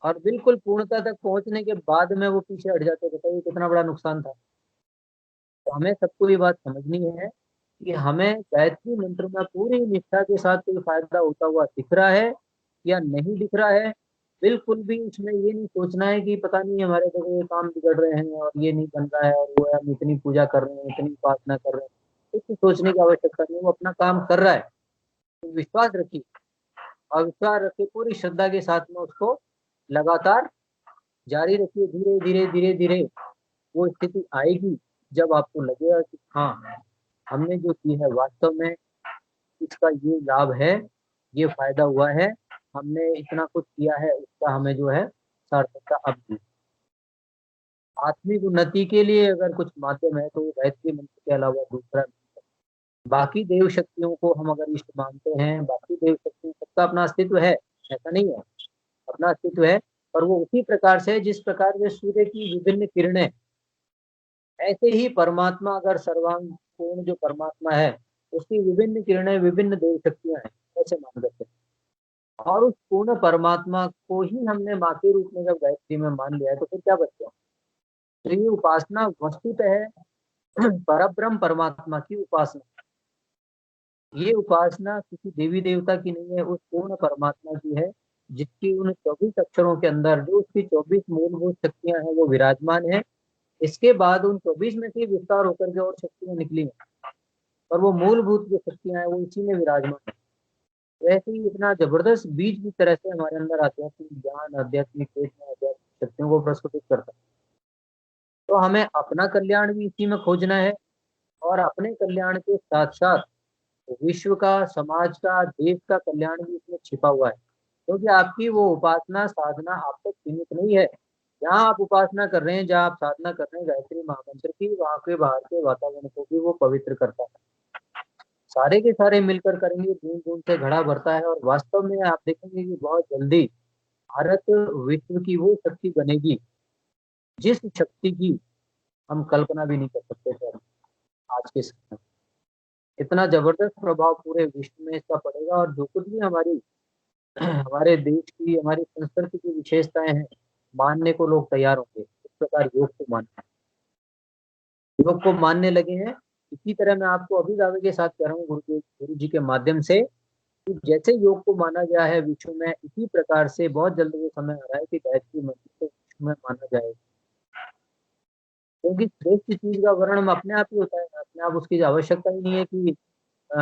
और बिल्कुल पूर्णता तक पहुंचने के बाद में वो पीछे हट जाते। बताइए कितना बड़ा नुकसान था। तो हमें सबको ये बात समझनी है कि हमें गायत्री मंत्र में पूरी निष्ठा के साथ कोई फायदा होता हुआ दिख रहा है या नहीं दिख रहा है। बिल्कुल भी उसमें ये नहीं सोचना है कि पता नहीं हमारे देखो ये काम बिगड़ रहे हैं और ये नहीं बन रहा है और वो हम इतनी पूजा कर रहे हैं, इतनी उपासना कर रहे हैं। कुछ सोचने की आवश्यकता नहीं, वो अपना काम कर रहा है। तो विश्वास रखिए और विश्वास रखिए पूरी श्रद्धा के साथ में उसको लगातार जारी रखिए। धीरे धीरे धीरे धीरे वो स्थिति आएगी जब आपको लगेगा कि हाँ, हमने जो की है वास्तव में इसका ये लाभ है, ये फायदा हुआ है, हमने इतना कुछ किया है, उसका हमें जो है सार्थकता अब दी। आत्मिक उन्नति के लिए अगर कुछ माध्यम है तो वो गायत्री मंत्र के अलावा दूसरा नहीं। बाकी देव शक्तियों को हम अगर इष्ट मानते हैं, बाकी देव शक्तियों सबका अपना अस्तित्व है, ऐसा नहीं है, अपना अस्तित्व है। और वो उसी प्रकार से जिस प्रकार से सूर्य की विभिन्न किरणें, ऐसे ही परमात्मा अगर सर्वांग पूर्ण जो परमात्मा है, उसकी विभिन्न किरणें विभिन्न देव शक्तियां हैं, ऐसे मान सकते हैं। और उस पूर्ण परमात्मा को ही हमने माँ के रूप में जब गायत्री में मान लिया है, तो फिर क्या बचता है? तो ये उपासना वस्तुतः है परब्रह्म परमात्मा की उपासना। ये उपासना किसी देवी देवता की नहीं है, उस पूर्ण परमात्मा की है, जिसकी उन 24 अक्षरों के अंदर जो उसकी 24 मूलभूत शक्तियां हैं वो विराजमान है। इसके बाद उन 24 में से विस्तार होकर के और शक्तियां निकली हैं, और वो मूलभूत जो शक्तियां हैं वो इसी में विराजमान है। वैसे ही इतना जबरदस्त बीज की तरह से हमारे अंदर आध्यात्मिक ज्ञान, आध्यात्मिक चेतना, आध्यात्मिक शक्तियों को प्रस्फुटित करता है। तो हमें अपना कल्याण भी इसी में खोजना है, और अपने कल्याण के साथ साथ विश्व का, समाज का, देश का कल्याण भी इसमें छिपा हुआ है। क्योंकि आपकी वो उपासना साधना आप तक सीमित नहीं है। जहाँ आप उपासना कर रहे हैं, जहाँ आप साधना कर रहे हैं गायत्री महामंत्र की, वहाँ के बाहर के वातावरण को भी वो पवित्र करता है। सारे के सारे मिलकर करेंगे, बूंद बूंद से घड़ा भरता है, और वास्तव में आप देखेंगे कि बहुत जल्दी भारत विश्व की वो शक्ति बनेगी जिस शक्ति की हम कल्पना भी नहीं कर सकते थे आज के समय में। इतना जबरदस्त प्रभाव पूरे विश्व में इसका पड़ेगा, और जो कुछ भी हमारी हमारे देश की, हमारी संस्कृति की विशेषताएं हैं, मानने को लोग तैयार होंगे। इस प्रकार योग को मानने लगे हैं। इसी तरह मैं आपको अभी दावे के साथ कह रहा हूँ, गुरु जी के माध्यम से, कि जैसे योग को माना गया है विश्व में, इसी प्रकार से बहुत जल्द वो समय आ रहा है कि गायत्री मंत्र को विश्व में माना जाएगा। क्योंकि श्रेष्ठ चीज का वर्णन अपने आप ही होता है, अपने आप उसकी आवश्यकता ही नहीं है कि अ,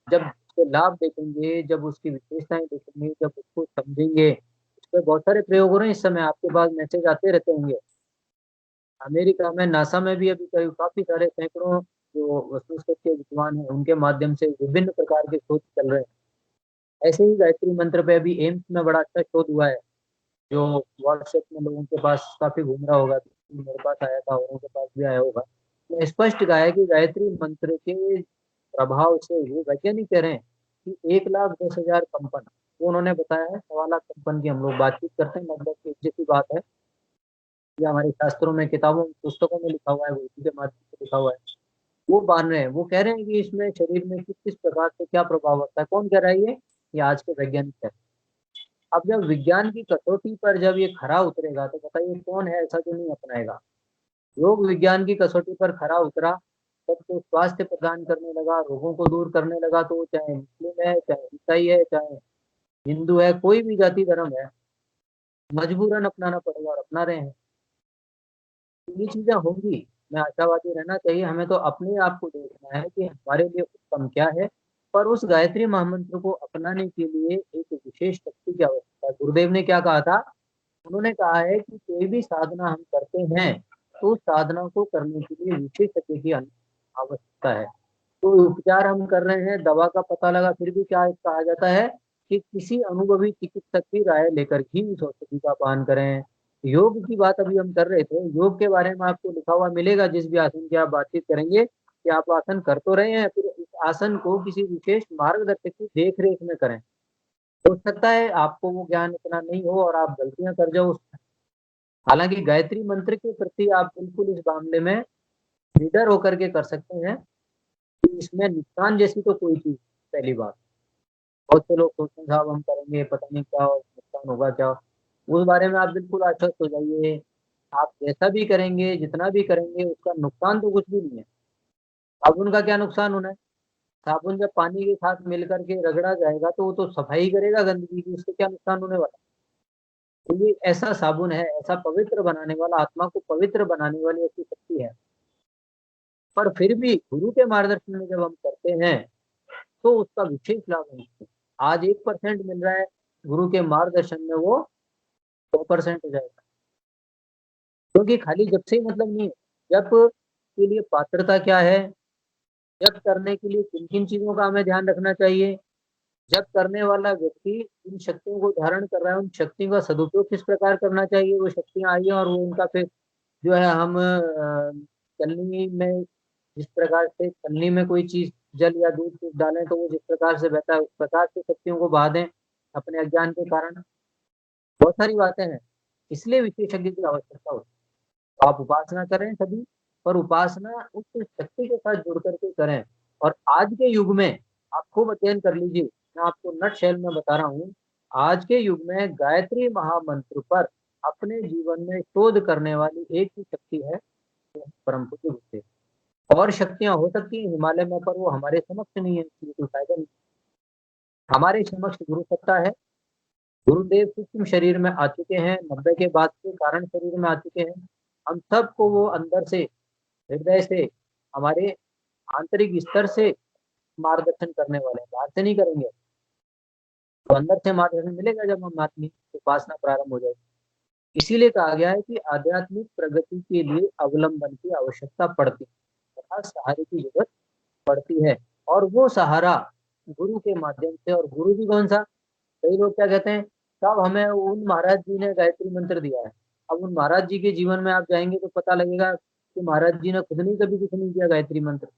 जब उसके लाभ देखेंगे, जब उसकी विशेषताएं देखेंगे, जब उसको समझेंगे। उस पर बहुत सारे प्रयोग हो रहे हैं इस समय, आपके पास मैसेज आते रहते होंगे। अमेरिका में नासा में भी अभी करीब काफी सारे सैकड़ों जो मस्तिष्क के विद्वान हैं, उनके माध्यम से विभिन्न प्रकार के शोध चल रहे हैं। ऐसे ही गायत्री मंत्र पे अभी एम्स में बड़ा अच्छा शोध हुआ है, जो व्हाट्सएप में लोगों के पास काफी घूम रहा होगा, तो मेरे पास आया था, औरों के पास भी आया होगा। तो स्पष्ट कहा है कि गायत्री मंत्र के प्रभाव से, वो वैज्ञानिक कह रहे हैं कि 1,10,000 कंपन, वो उन्होंने बताया है, 1.25 लाख कंपन की हम लोग बातचीत करते हैं, लगभग एक जैसी बात है। ये हमारे शास्त्रों में, किताबों, पुस्तकों में लिखा हुआ है, वो इसी के माध्यम से लिखा हुआ है। वो मान रहे हैं, वो कह रहे हैं कि इसमें शरीर में किस किस प्रकार से क्या प्रभाव होता है। कौन कह रहा है ये आज के वैज्ञानिक है। अब जब विज्ञान की कसौटी पर जब ये खरा उतरेगा, तो बताइए कौन है ऐसा जो नहीं अपनाएगा। योग विज्ञान की कसौटी पर खरा उतरा, सबको स्वास्थ्य प्रदान करने लगा, रोगों को दूर करने लगा, तो वो चाहे मुस्लिम है, चाहे ईसाई है, चाहे हिंदू है, कोई भी जाति धर्म है, मजबूरन अपनाना पड़ेगा, और अपना रहे हैं। तो ये चीजें होंगी। मैं आशावादी रहना चाहिए, हमें तो अपने आप को देखना है कि हमारे लिए उत्तम क्या है। पर उस गायत्री महामंत्र को अपनाने के लिए एक विशेष शक्ति की आवश्यकता है। गुरुदेव ने क्या कहा था? उन्होंने कहा है कि कोई भी साधना हम करते हैं, तो उस साधना को करने के लिए विशेषज्ञ की आवश्यकता है। तो उपचार हम कर रहे हैं, दवा का पता लगा, फिर भी क्या कहा जाता है कि किसी अनुभवी चिकित्सक की राय लेकर ही उस औषधि का पान करें। योग की बात अभी हम कर रहे थे, योग के बारे में आपको लिखा हुआ मिलेगा, जिस भी आसन की आप बातचीत करेंगे, कि आप आसन कर तो रहे हैं, फिर इस आसन को किसी विशेष मार्गदर्शक की देख रेख में करें। हो सकता है आपको वो ज्ञान इतना नहीं हो और आप गलतियां कर जाओ, हालांकि गायत्री मंत्र के प्रति आप बिल्कुल इस मामले में निडर होकर के कर सकते हैं कि इसमें नुकसान जैसी तो कोई चीज, पहली बात। बहुत से लोग सोचते हैं साहब हम करेंगे पता नहीं क्या नुकसान होगा क्या, उस बारे में आप बिल्कुल आश्वस्त हो जाइए। आप जैसा भी करेंगे जितना भी करेंगे उसका नुकसान तो कुछ भी नहीं है। साबुन का क्या नुकसान होना है? साबुन जब पानी के साथ मिल करके रगड़ा जाएगा तो वो तो सफाई करेगा गंदगी की, उससे क्या नुकसान होने वाला? तो ये ऐसा साबुन है, ऐसा पवित्र बनाने वाला, आत्मा को पवित्र बनाने वाली ऐसी शक्ति है। पर फिर भी गुरु के मार्गदर्शन में जब हम करते हैं तो उसका विशेष लाभ है हमको। आज 1% मिल रहा है, गुरु के मार्गदर्शन में वो 100% हो जाएगा। क्योंकि खाली जब से ही मतलब नहीं है। जब के लिए पात्रता क्या है, जब करने के लिए किन किन चीजों का हमें ध्यान रखना चाहिए, जब करने वाला व्यक्ति इन शक्तियों को धारण कर रहा है, उन शक्तियों का सदुपयोग किस प्रकार करना चाहिए, वो शक्तियां आई हैं और वो उनका फिर जो है हम चलनी में जिस प्रकार से चलनी में कोई चीज जल या दूध कुछ डालें तो वो जिस प्रकार से बहता है उस प्रकार से शक्तियों को बहा दें अपने अज्ञान के कारण। बहुत सारी बातें हैं, इसलिए विशेषज्ञ की आवश्यकता होती है। आप उपासना करें सभी, पर उपासना उस शक्ति के साथ जुड़ करके करें। और आज के युग में आप खूब अध्ययन कर लीजिए, मैं आपको नट शैल में बता रहा हूँ। आज के युग में गायत्री महामंत्र पर अपने जीवन में शोध करने वाली एक ही शक्ति है, परम पूज्य गुरुदेव। और शक्तियां हो सकती हैं हिमालय में, पर वो हमारे समक्ष नहीं है, इसलिए कोई फायदा नहीं। हमारे समक्ष गुरु सत्ता है। गुरुदेव सूक्ष्म शरीर में आ चुके हैं, 90 के बाद के कारण शरीर में आ चुके हैं। हम सबको वो अंदर से, हृदय से, हमारे आंतरिक स्तर से मार्गदर्शन करने वाले हैं, बाहर से नहीं करेंगे। तो अंदर से मार्गदर्शन मिलेगा जब हम अपनी उपासना प्रारंभ हो जाएगी। इसीलिए कहा गया है कि आध्यात्मिक प्रगति के लिए अवलंबन की आवश्यकता पड़ती है तथा सहारे की जरूरत पड़ती है। और वो सहारा गुरु के माध्यम से। और गुरु भी कौन सा? कई लोग क्या कहते हैं, साहब हमें उन महाराज जी ने गायत्री मंत्र दिया है। अब उन महाराज जी के जीवन में आप जाएंगे तो पता लगेगा कि महाराज जी ने खुद नहीं कभी कुछ नहीं किया गायत्री मंत्र।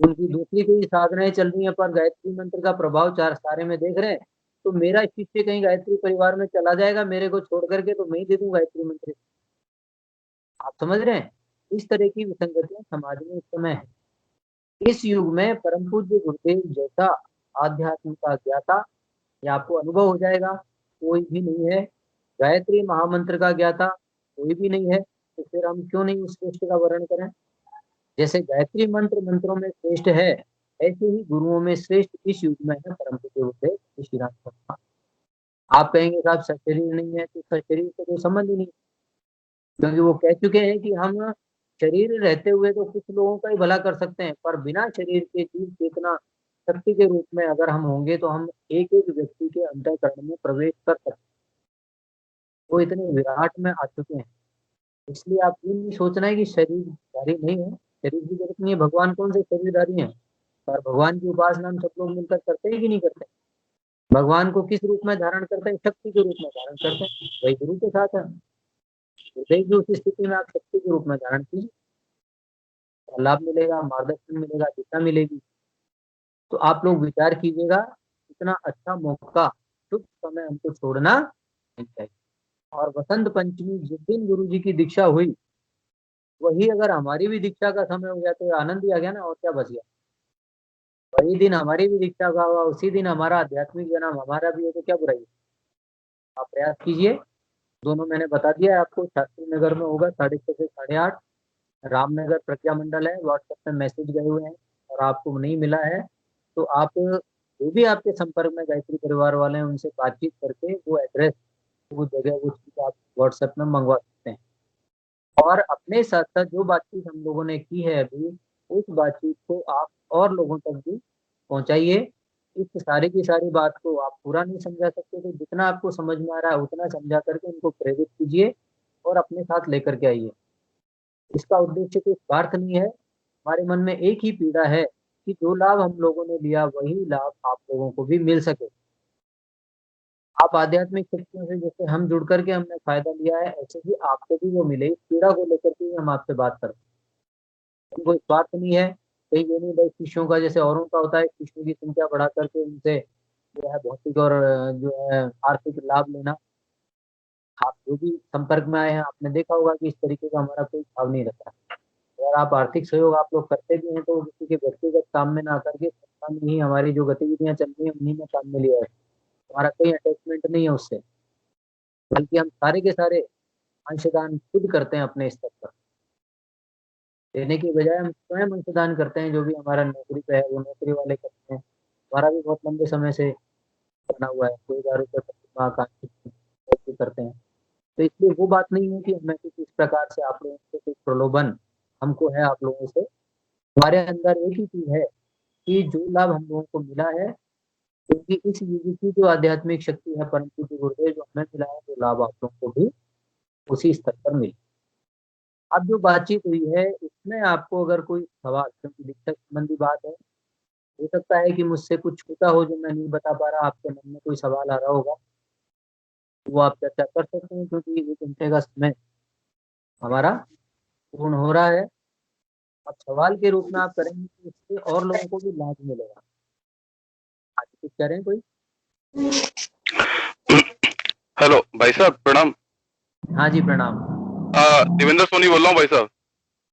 उनकी दूसरी कोई साधनाएं चल रही हैं पर गायत्री मंत्र का प्रभाव चार सारे में देख रहे हैं। तो मेरा शिष्य कहीं गायत्री परिवार में चला जाएगा मेरे को छोड़ करके, तो मैं ही दे दूं गायत्री मंत्र। आप समझ रहे हैं? इस तरह की विसंगतियां समाज में इस समय है। इस युग में परम पूज्य गुरुदेव जैसा आध्यात्म का ज्ञाता, ये आपको अनुभव हो जाएगा, कोई भी नहीं है। गायत्री महामंत्र का ज्ञाता कोई भी नहीं है, तो फिर हम क्यों नहीं उस श्रेष्ठ का वर्ण करें? जैसे गायत्री मंत्र मंत्रों में श्रेष्ठ है, ऐसे ही गुरुओं में श्रेष्ठ इस युग में है परम पूज्य गुरुदेव श्री राम शर्मा। आप कहेंगे साहब सशरीर नहीं है, तो सशरीर से कोई संबंध ही नहीं, क्योंकि वो कह चुके हैं कि हम शरीर रहते हुए तो कुछ लोगों का ही भला कर सकते हैं, पर बिना शरीर के जीव चेतना शक्ति के रूप में अगर हम होंगे तो हम एक एक व्यक्ति के अंतःकरण में प्रवेश कर सकते हैं। वो इतने विराट में आ चुके हैं। इसलिए आप ये नहीं सोचना है कि शरीरधारी नहीं है, शरीर की जरूरत नहीं है। भगवान कौन से शरीरधारी हैं? पर भगवान की उपासना हम सब लोग मिलकर करते हैं कि नहीं करते? भगवान को किस रूप में धारण करते हैं? शक्ति के रूप में धारण करते हैं, वही गुरु के साथ है। हृदय की उस स्थिति में आप शक्ति के रूप में धारण कीजिए, लाभ मिलेगा, मार्गदर्शन मिलेगा, दिशा मिलेगी। तो आप लोग विचार कीजिएगा, इतना अच्छा मौका शुभ समय हमको छोड़ना नहीं चाहिए। और वसंत पंचमी जिस दिन गुरु जी की दीक्षा हुई, वही अगर हमारी भी दीक्षा का समय हो जाए तो आनंद ही आ गया ना, और क्या बच गया। वही दिन हमारी भी दीक्षा का हुआ, उसी दिन हमारा आध्यात्मिक जन्म हमारा भी हो, तो क्या बुराई है। आप प्रयास कीजिए। दोनों मैंने बता दिया है आपको, शास्त्री नगर में होगा 6:30 से 8:30। रामनगर प्रज्ञा मंडल है, व्हाट्सएप में मैसेज गए हुए हैं और आपको नहीं मिला है तो आप जो भी आपके संपर्क में गायत्री परिवार वाले हैं उनसे बातचीत करके वो एड्रेस, वो जगह, वो चीज आप व्हाट्सएप में मंगवा सकते हैं। और अपने साथ साथ जो बातचीत हम लोगों ने की है अभी, उस बातचीत को आप और लोगों तक भी पहुंचाइए। इस सारी की सारी बात को आप पूरा नहीं समझा सकते तो जितना आपको समझ में आ रहा है उतना समझा करके उनको प्रेरित कीजिए और अपने साथ लेकर के आइए। इसका उद्देश्य कोई स्वार्थ नहीं है। हमारे मन में एक ही पीड़ा है कि जो लाभ हम लोगों ने लिया वही लाभ आप लोगों को भी मिल सके। आप आध्यात्मिक शक्तियों से जैसे हम जुड़ करके हमने फायदा लिया है, ऐसे ही आपको भी वो मिले। इस पीड़ा को लेकर के ही हम आपसे बात करते हैं, कोई स्वार्थ नहीं है। कहीं ये नहीं भाई शिष्यों का जैसे औरों का होता है, शिष्यों की संख्या बढ़ा करके उनसे जो है भौतिक और जो है आर्थिक लाभ लेना। आप जो भी संपर्क में आए हैं, आपने देखा होगा कि इस तरीके का हमारा कोई भाव नहीं रहता। अगर आप आर्थिक सहयोग आप लोग करते भी हैं, तो वो किसी के व्यक्तिगत काम में ना करके संस्था में ही हमारी जो गतिविधियाँ चल रही हैं, उन्हीं में काम में लिया है। हमारा कोई अटैचमेंट नहीं है उससे, बल्कि हम सारे के सारे अंशदान खुद करते हैं अपने स्तर पर। देने की बजाय हम स्वयं अंशदान करते हैं, जो भी हमारा नौकरी पे है, वो नौकरी वाले करते हैं। हमारा भी बहुत लंबे समय से बना हुआ है, 2000 रुपये प्रति माह का अंशदान करते हैं। तो इसलिए वो बात नहीं है कि हमें कुछ इस प्रकार से आप लोगों से कोई प्रलोभन हमको है आप लोगों से। हमारे अंदर एक ही चीज़ है कि जो लाभ हम लोगों को मिला है, क्योंकि इस युग की जो आध्यात्मिक शक्ति है, परम पूज्य गुरुदेव जो हमें मिला है, वो लाभ आप लोगों को भी उसी स्तर पर मिले। अब जो बातचीत हुई है, इसमें आपको अगर कोई सवाल, क्योंकि दीक्षा संबंधी बात है, हो सकता है कि मुझसे कुछ छूटा हो जो मैं नहीं बता पा रहा, आपके मन में कोई सवाल आ रहा होगा, वो आप चर्चा कर सकते हैं, क्योंकि 1 घंटे का समय हमारा पूर्ण हो रहा है। अब सवाल के रूप में आप करेंगे तो इससे और लोगों को भी लाभ मिलेगा। आगे कुछ कह रहे हैं कोई? हेलो भाई साहब, प्रणाम। हाँ जी, प्रणाम। देवेंद्र सोनी बोल रहा हूँ भाई साहब।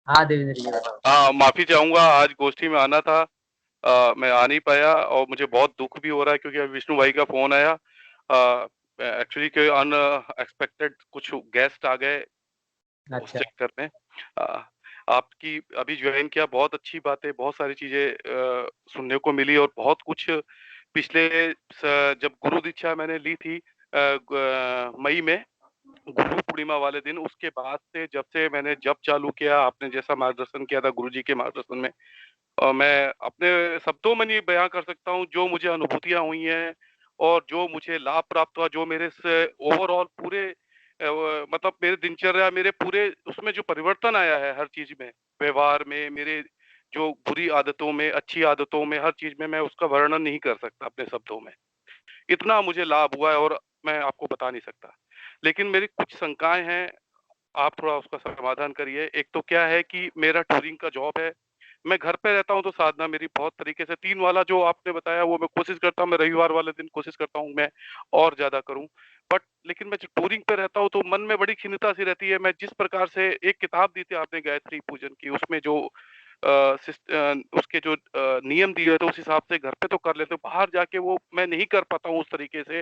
हाँ, देवेंद्र जी बताओ। माफी चाहूंगा, आज गोष्ठी में आना था, मैं आ नहीं पाया और मुझे बहुत दुख भी हो रहा है क्योंकि अभी विष्णु भाई का फोन आया। एक्चुअली के अनएक्सपेक्टेड कुछ गेस्ट आ गए उस अच्छा। चक्कर में। अ, आपकी अभी ज्वाइन किया, बहुत अच्छी बात है, बहुत सारी चीजें सुनने को मिली और बहुत कुछ पिछले जब गुरु दीक्षा मैंने ली थी मई में, गुरु पूर्णिमा वाले दिन, उसके बाद से जब से मैंने जप चालू किया, आपने जैसा मार्गदर्शन किया था गुरु जी के मार्गदर्शन में, और मैं अपने शब्दों में नहीं बयां कर सकता हूँ जो मुझे अनुभूतियां हुई हैं और जो मुझे लाभ प्राप्त हुआ, जो मेरे से ओवरऑल पूरे मतलब मेरे दिनचर्या, मेरे पूरे उसमें जो परिवर्तन आया है हर चीज में, व्यवहार में, मेरे जो बुरी आदतों में, अच्छी आदतों में, हर चीज में, मैं उसका वर्णन नहीं कर सकता अपने शब्दों में। इतना मुझे लाभ हुआ है और मैं आपको बता नहीं सकता। लेकिन मेरी कुछ शंकाएं हैं, आप थोड़ा उसका समाधान करिए। एक तो क्या है कि मेरा टूरिंग का जॉब है, मैं घर पे रहता हूँ तो साधना मेरी बहुत तरीके से 3 वाला जो आपने बताया वो मैं कोशिश करता हूँ, मैं रविवार वाले दिन कोशिश करता हूँ मैं और ज्यादा करूँ। बट लेकिन मैं जब टूरिंग पे रहता हूँ तो मन में बड़ी खिन्नता सी रहती है। मैं जिस प्रकार से एक किताब दी थी आपने गायत्री पूजन की, उसमें जो उसके जो नियम दिए थे उस हिसाब से घर पे तो कर लेते, बाहर जाके वो मैं नहीं कर पाता हूँ उस तरीके से।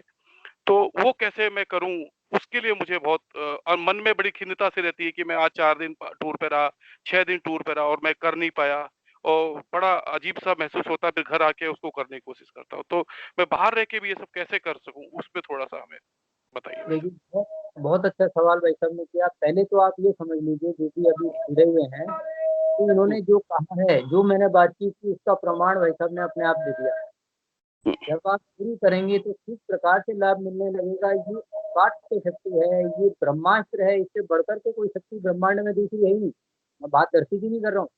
तो वो कैसे मैं करूं, उसके लिए मुझे बहुत और मन में बड़ी खिन्नता सी रहती है कि मैं आज 4 दिन टूर पे रहा, 6 दिन टूर पे रहा और मैं कर नहीं पाया, और बड़ा अजीब सा महसूस होता है। फिर घर आके उसको करने की कोशिश करता हूँ, तो मैं बाहर रह के भी ये सब कैसे कर सकूं, उसमें थोड़ा सा हमें बताइए भाई देखिए, बहुत बहुत अच्छा सवाल भाई साहब ने किया। पहले तो आप ये समझ लीजिए, जो भी अभी जुड़े हुए हैं, कि साहब। इन्होंने जो कहा है, जो मैंने बातचीत की, उसका प्रमाण भाई साहब ने अपने आप दे दिया। जब आप शुरू करेंगे तो किस प्रकार से लाभ मिलने लगेगा, ये अपाट शक्ति है, ये ब्रह्मास्त्र है, इससे बढ़कर के कोई शक्ति ब्रह्मांड में दूसरी है ही नहीं। मैं बात धरती की नहीं कर रहा हूँ,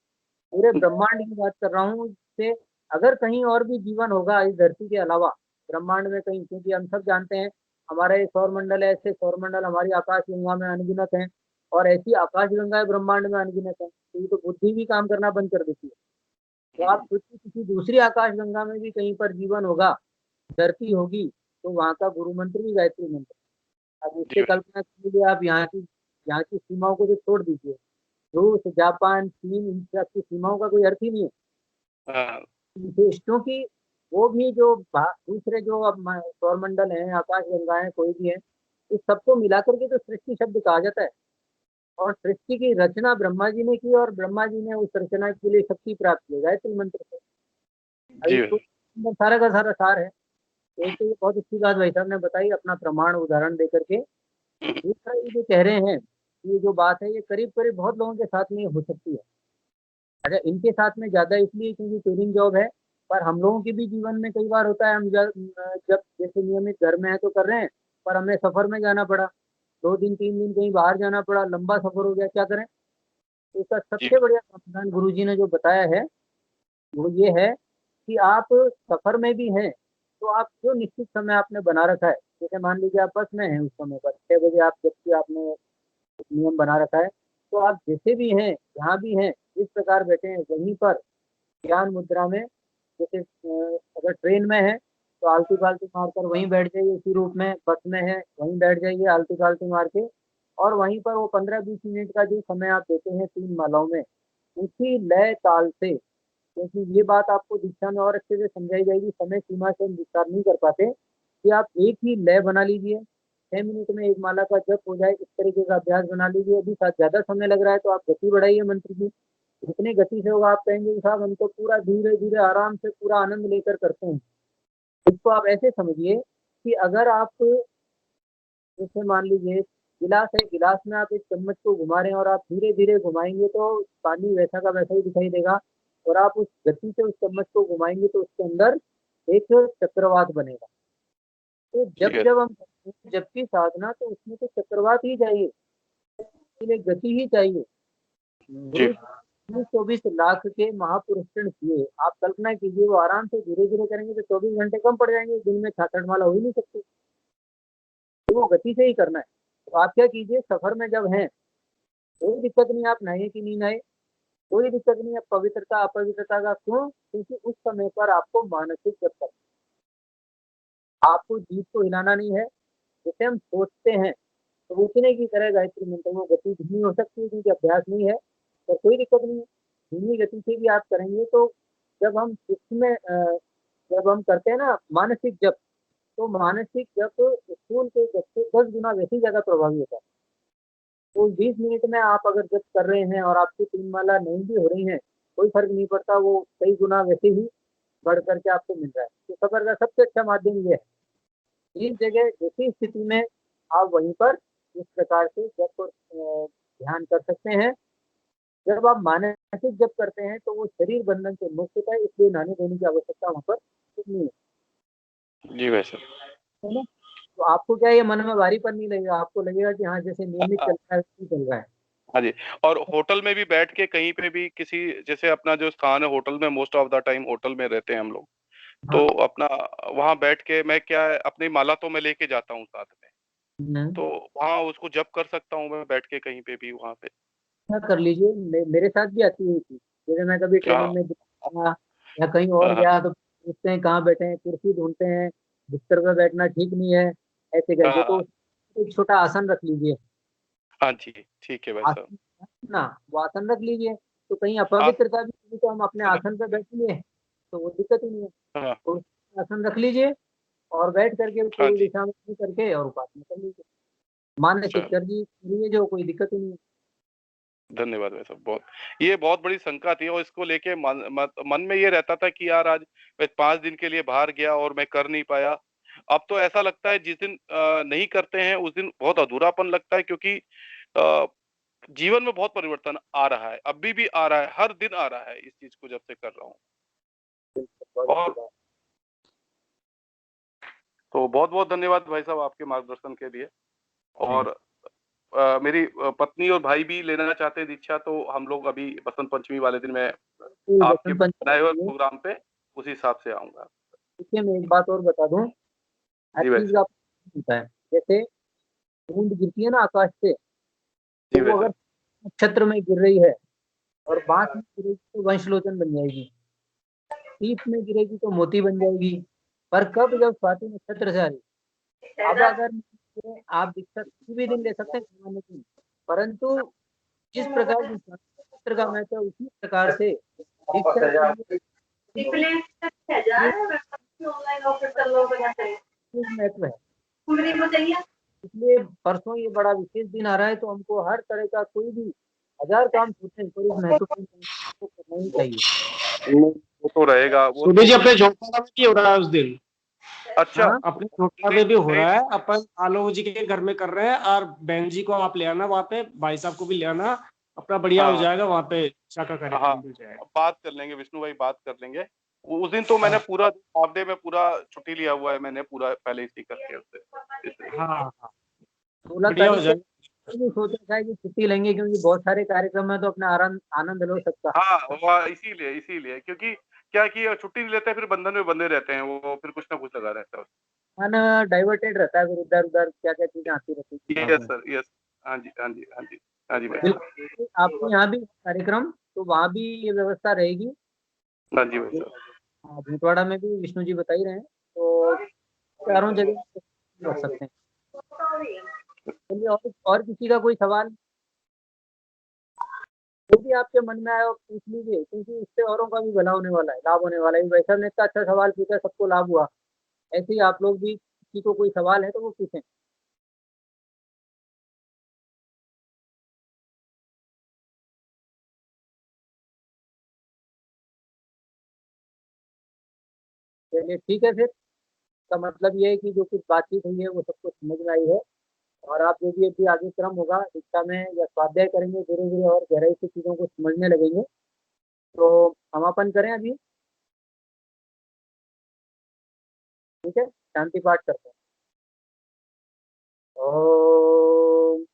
पूरे ब्रह्मांड की बात कर रहा हूँ। इससे अगर कहीं और भी जीवन होगा इस धरती के अलावा, ब्रह्मांड में कहीं, क्योंकि हम सब जानते हैं हमारा ये सौर मंडल है, ऐसे सौर मंडल हमारी आकाश गंगा में अनगिनत है, और ऐसी आकाश गंगाएं ब्रह्मांड में अनगिनत है, तो ये तो बुद्धि भी काम करना बंद कर देती है। तो आप सोचिए, किसी दूसरी आकाश गंगा में भी कहीं पर जीवन होगा, धरती होगी, तो वहाँ का गुरु मंत्र भी गायत्री मंत्र। अब जी इससे कल्पना कीजिए, आप यहाँ की सीमाओं को जो छोड़ दीजिए, रूस, जापान, चीन, इन सब की सीमाओं का कोई अर्थ ही नहीं है। हाँ, विशेष क्योंकि वो भी जो दूसरे जो अब सौरमंडल है, आकाश गंगाएं कोई भी है, इस सबको मिलाकर के तो सृष्टि शब्द कहा जाता है। और सृष्टि की रचना ब्रह्मा जी ने की, और ब्रह्मा जी ने उस रचना के लिए शक्ति प्राप्त की गायत्री मंत्र से। अब जी इसको सारा का सारा सार है। तो एक तो ये बहुत अच्छी बात भाई साहब ने बताई अपना प्रमाण उदाहरण दे करके। दूसरा ये जो कह रहे हैं, ये जो बात है, ये करीब करीब बहुत लोगों के साथ में हो सकती है। अच्छा, इनके साथ में ज्यादा इसलिए क्योंकि टूरिंग जॉब है, पर हम लोगों के भी जीवन में कई बार होता है, हम जब जैसे नियमित घर में है तो कर रहे हैं, पर हमें सफर में जाना पड़ा, 2 दिन 3 दिन कहीं बाहर जाना पड़ा, लंबा सफर हो गया, क्या करें? तो इसका जी सबसे बढ़िया समाधान गुरु जी ने जो बताया है, वो ये है कि आप सफर में भी हैं, तो आप जो निश्चित समय आपने बना रखा है, जैसे मान लीजिए आप बस में हैं, उस समय पर 6 बजे आप, जबकि आपने एक नियम बना रखा है, तो आप जैसे भी हैं, जहाँ भी हैं, जिस प्रकार बैठे हैं, वहीं पर ज्ञान मुद्रा में, जैसे अगर ट्रेन में है तो आलती पालती मारकर वहीं बैठ जाइए, उसी रूप में बस में है वहीं बैठ जाइए, आलती पालती मार के और वहीं पर वो 15-20 मिनट का जो समय आप देते हैं 3 मालाओं में, उसी लय ताल से, क्योंकि ये बात आपको दीक्षा में और अच्छे से समझाई जाएगी, समय सीमा से हम विस्तार नहीं कर पाते, कि आप एक ही लय बना लीजिए, 6 मिनट में एक माला का जप हो जाए, इस तरीके का अभ्यास बना लीजिए। यदि ज़्यादा समय लग रहा है तो आप गति बढ़ाइए मंत्र की, जितनी गति से होगा आप कहेंगे कि साहब हम तो पूरा धीरे-धीरे आराम से पूरा आनंद लेकर करते हैं। इसको आप ऐसे समझिए कि अगर आप, जैसे मान लीजिए गिलास है, गिलास में आप एक चम्मच को घुमा रहे हैं और आप धीरे-धीरे घुमाएँगे तो पानी वैसा का वैसा ही दिखाई देगा, और आप उस गति से उस चम्मच को घुमाएँगे तो उसके अंदर एक चक्रवात बनेगा। तो ठीक है। जब हम करते हैं जप की साधना, तो उसमें तो चक्रवात ही चाहिए, उसके लिए गति ही चाहिए। जी। गुरु 24 लाख के महापुरुषण किए, आप कल्पना कीजिए वो आराम से धीरे-धीरे करेंगे तो 24 घंटे कम पड़ जाएँगे, दिन में 66 माला हो ही नहीं सकती। तो वो गति से ही करना है। तो आप क्या कीजिए, सफ़र में जब हैं, कोई दिक्कत नहीं, आप नहाइए कि नहीं नहाए, कोई दिक्कत नहीं है, पवित्रता अपवित्रता का क्यों? क्योंकि उस समय पर आपको मानसिक जप करना है। आपको जीभ को हिलाना नहीं है, जैसे हम सोचते हैं, तो उतने की तरह गायत्री मंत्र में गति धीमी हो सकती है क्योंकि अभ्यास नहीं है, तो कोई दिक्कत नहीं है। धीमी गति से भी आप करेंगे तो जब हम इसमें जब हम करते हैं ना मानसिक जप, तो मानसिक जप स्थूल के जप से 10 गुना वैसे ही ज़्यादा प्रभावी होता है। तो 20 मिनट में आप अगर जप कर रहे हैं और आपकी 3 माला नहीं भी हो रही हैं, कोई फ़र्क नहीं पड़ता, वो कई गुना वैसे ही बढ़ कर के आपको मिल रहा है। तो सफ़र का सबसे अच्छा माध्यम ये है। इस जगह जैसी स्थिति में आप वहीं पर इस प्रकार से जप ध्यान कर सकते हैं। जब आप मानसिक जप करते हैं तो वो शरीर बंधन से मुक्त होता है, इसलिए नहाने-धोने की आवश्यकता वहाँ पर कुछ नहीं है। जी भाई साहब। है ना? तो आपको क्या है, ये मन में भारीपन नहीं लगेगा, आपको लगेगा कि हाँ, जैसे नियमित चल रहा है, वैसे ही चल रहा है। हाँ जी। और होटल में भी बैठ के कहीं पे भी किसी, जैसे अपना जो स्थान है होटल में, most of the time hotel में रहते हैं हम लोग। हाँ। तो अपना वहाँ बैठ के मैं क्या है, अपनी माला तो मैं लेके जाता हूँ साथ में। हुँ। तो वहाँ उसको जप कर सकता हूँ मैं बैठ के कहीं पे भी वहाँ पे। हाँ, कर लीजिए। मेरे साथ भी ऐसी हुई थी। जैसे मैं कभी ट्रेनिंग हाँ, में गया या कहीं और हाँ, गया तो पूछते हैं कहाँ बैठे हैं, कुर्सी ढूँढते हैं, बिस्तर पे बैठना ठीक नहीं है, ऐसे करके। हाँ, तो एक छोटा आसन रख लीजिए। हाँ जी, ठीक है भाई साहब। आसन ना, वो आसन रख लीजिए, तो कहीं आस अपवित्रता भी हुई तो हम अपने आसन पे बैठेंगे, तो वो दिक्कत ही नहीं है। हाँ, तो आसन रख लीजिए और बैठ करके हाँ पूर्व जी। दिशा में मुँह करके और उपासना कर लीजिए। अच्छा, मानसिक कर लीजिए, जो कोई दिक्कत ही नहीं है। धन्यवाद भाई साहब। ये बहुत बड़ी शंका थी और इसको लेके मन में ये रहता था कि यार आज मैं 5 दिन के लिए बाहर गया और मैं कर नहीं पाया। अब तो ऐसा लगता है जिस दिन नहीं करते हैं उस दिन बहुत अधूरापन लगता है, क्योंकि अ, जीवन में बहुत परिवर्तन आ रहा है, अभी भी आ रहा है, हर दिन आ रहा है इस चीज़ को जब से कर रहा हूँ। बहुत अच्छी और बात। तो बहुत-बहुत धन्यवाद भाई साहब आपके मार्गदर्शन के लिए। जी। और मेरी पत्नी और भाई भी लेना चाहते हैं दीक्षा, तो हम लोग अभी बसंत पंचमी वाले दिन मैं ये आपके बसंत बनाए हुए पंचमी, प्रोग्राम पे उसी हिसाब से आऊँगा। देखिए मैं एक बात और बता दूँ, हर जी भाई चीज़ का साहब। होता है। जैसे बूँद गिरती है ना आकाश से, तो जी भाई वो अगर साहब। नक्षत्र में गिर रही है और बाँस में गिरेगी तो वंशलोचन बन जाएगी, पीप में गिरेगी तो मोती बन जाएगी। पर कब, जब स्वाति नक्षत्र से आ रही। अब अगर आप दीक्षा किसी भी दिन ले सकते हैं सामान्य दिन, परंतु जिस प्रकार की स्वाति नक्षत्र का महत्व है उसी प्रकार से दीक्षा के लिए ये विशेष महत्व है। इसलिए परसों ये बड़ा विशेष दिन आ रहा है, तो हमको हर तरह का कोई भी 1000 काम छूटे हैं, पर इस महत्वपूर्ण काम को करना ही चाहिए। वो तो रहेगा, वो सूर्य तो जी अपने झोपड़ा में भी हो रहा है उस दिन। अच्छा, हाँ, अपने झोपड़ा नहीं में भी हो नहीं रहा है, अपन आलोक जी के घर में कर रहे हैं। और बहन जी को आप ले आना वहाँ पे, भाई साहब को भी ले आना, अपना बढ़िया हो हाँ, जाएगा वहाँ पे, शाखा हाँ, कार्यक्रम भी हो जाएगा। बात कर लेंगे विष्णु भाई, बात कर लेंगे। उस दिन तो मैंने हाँ पूरा हाफ डे में पूरा छुट्टी लिया हुआ है मैंने, पूरा पहले इसी करके उससे इसलिए। हाँ हाँ, 16 बढ़िया हो तारीख से जाएगा। भी सोच रखा है कि छुट्टी लेंगे, क्योंकि बहुत सारे कार्यक्रम है तो अपना आनंद आनंद लो सबका। हाँ, वह इसीलिए इसीलिए क्योंकि क्या है कि छुट्टी नहीं लेते हैं, फिर बंधन में बंधे रहते हैं, वो फिर कुछ ना कुछ लगा रहता है। मन डाइवर्टेड रहता है, फिर इधर-उधर क्या-क्या चीज़ें आती रहती हैं दिमाग यस में। Sir, yes. हाँ जी, हाँ जी, हाँ जी। हाँ जी भाई साहब। बिल्कुल, आपके यहाँ भी कार्यक्रम, तो वहाँ भी ये व्यवस्था रहेगी। हाँ जी भाई जो साहब। भीलवाड़ा में भी विष्णु जी बता ही रहे हैं, तो चारों जगह रख सकते हैं। चलिए, और किसी का कोई सवाल जो भी आपके मन में आए वो पूछ लीजिए, क्योंकि इससे औरों का भी भला होने वाला है, लाभ होने वाला है। वैसा ने इतना अच्छा सवाल पूछा, सबको लाभ हुआ। ऐसे ही आप लोग भी, किसी को कोई सवाल है तो वो पूछें। चलिए ठीक है फिर। इसका मतलब ये है कि जो कुछ बातचीत हुई है वो सबको समझ में आई है। और आप जो भी अभी आगे क्रम होगा शिक्षा में या स्वाध्याय करेंगे, धीरे धीरे और गहराई से चीज़ों को समझने लगेंगे। तो समापन करें अभी। ठीक है, शांति पाठ करते हैं। ओम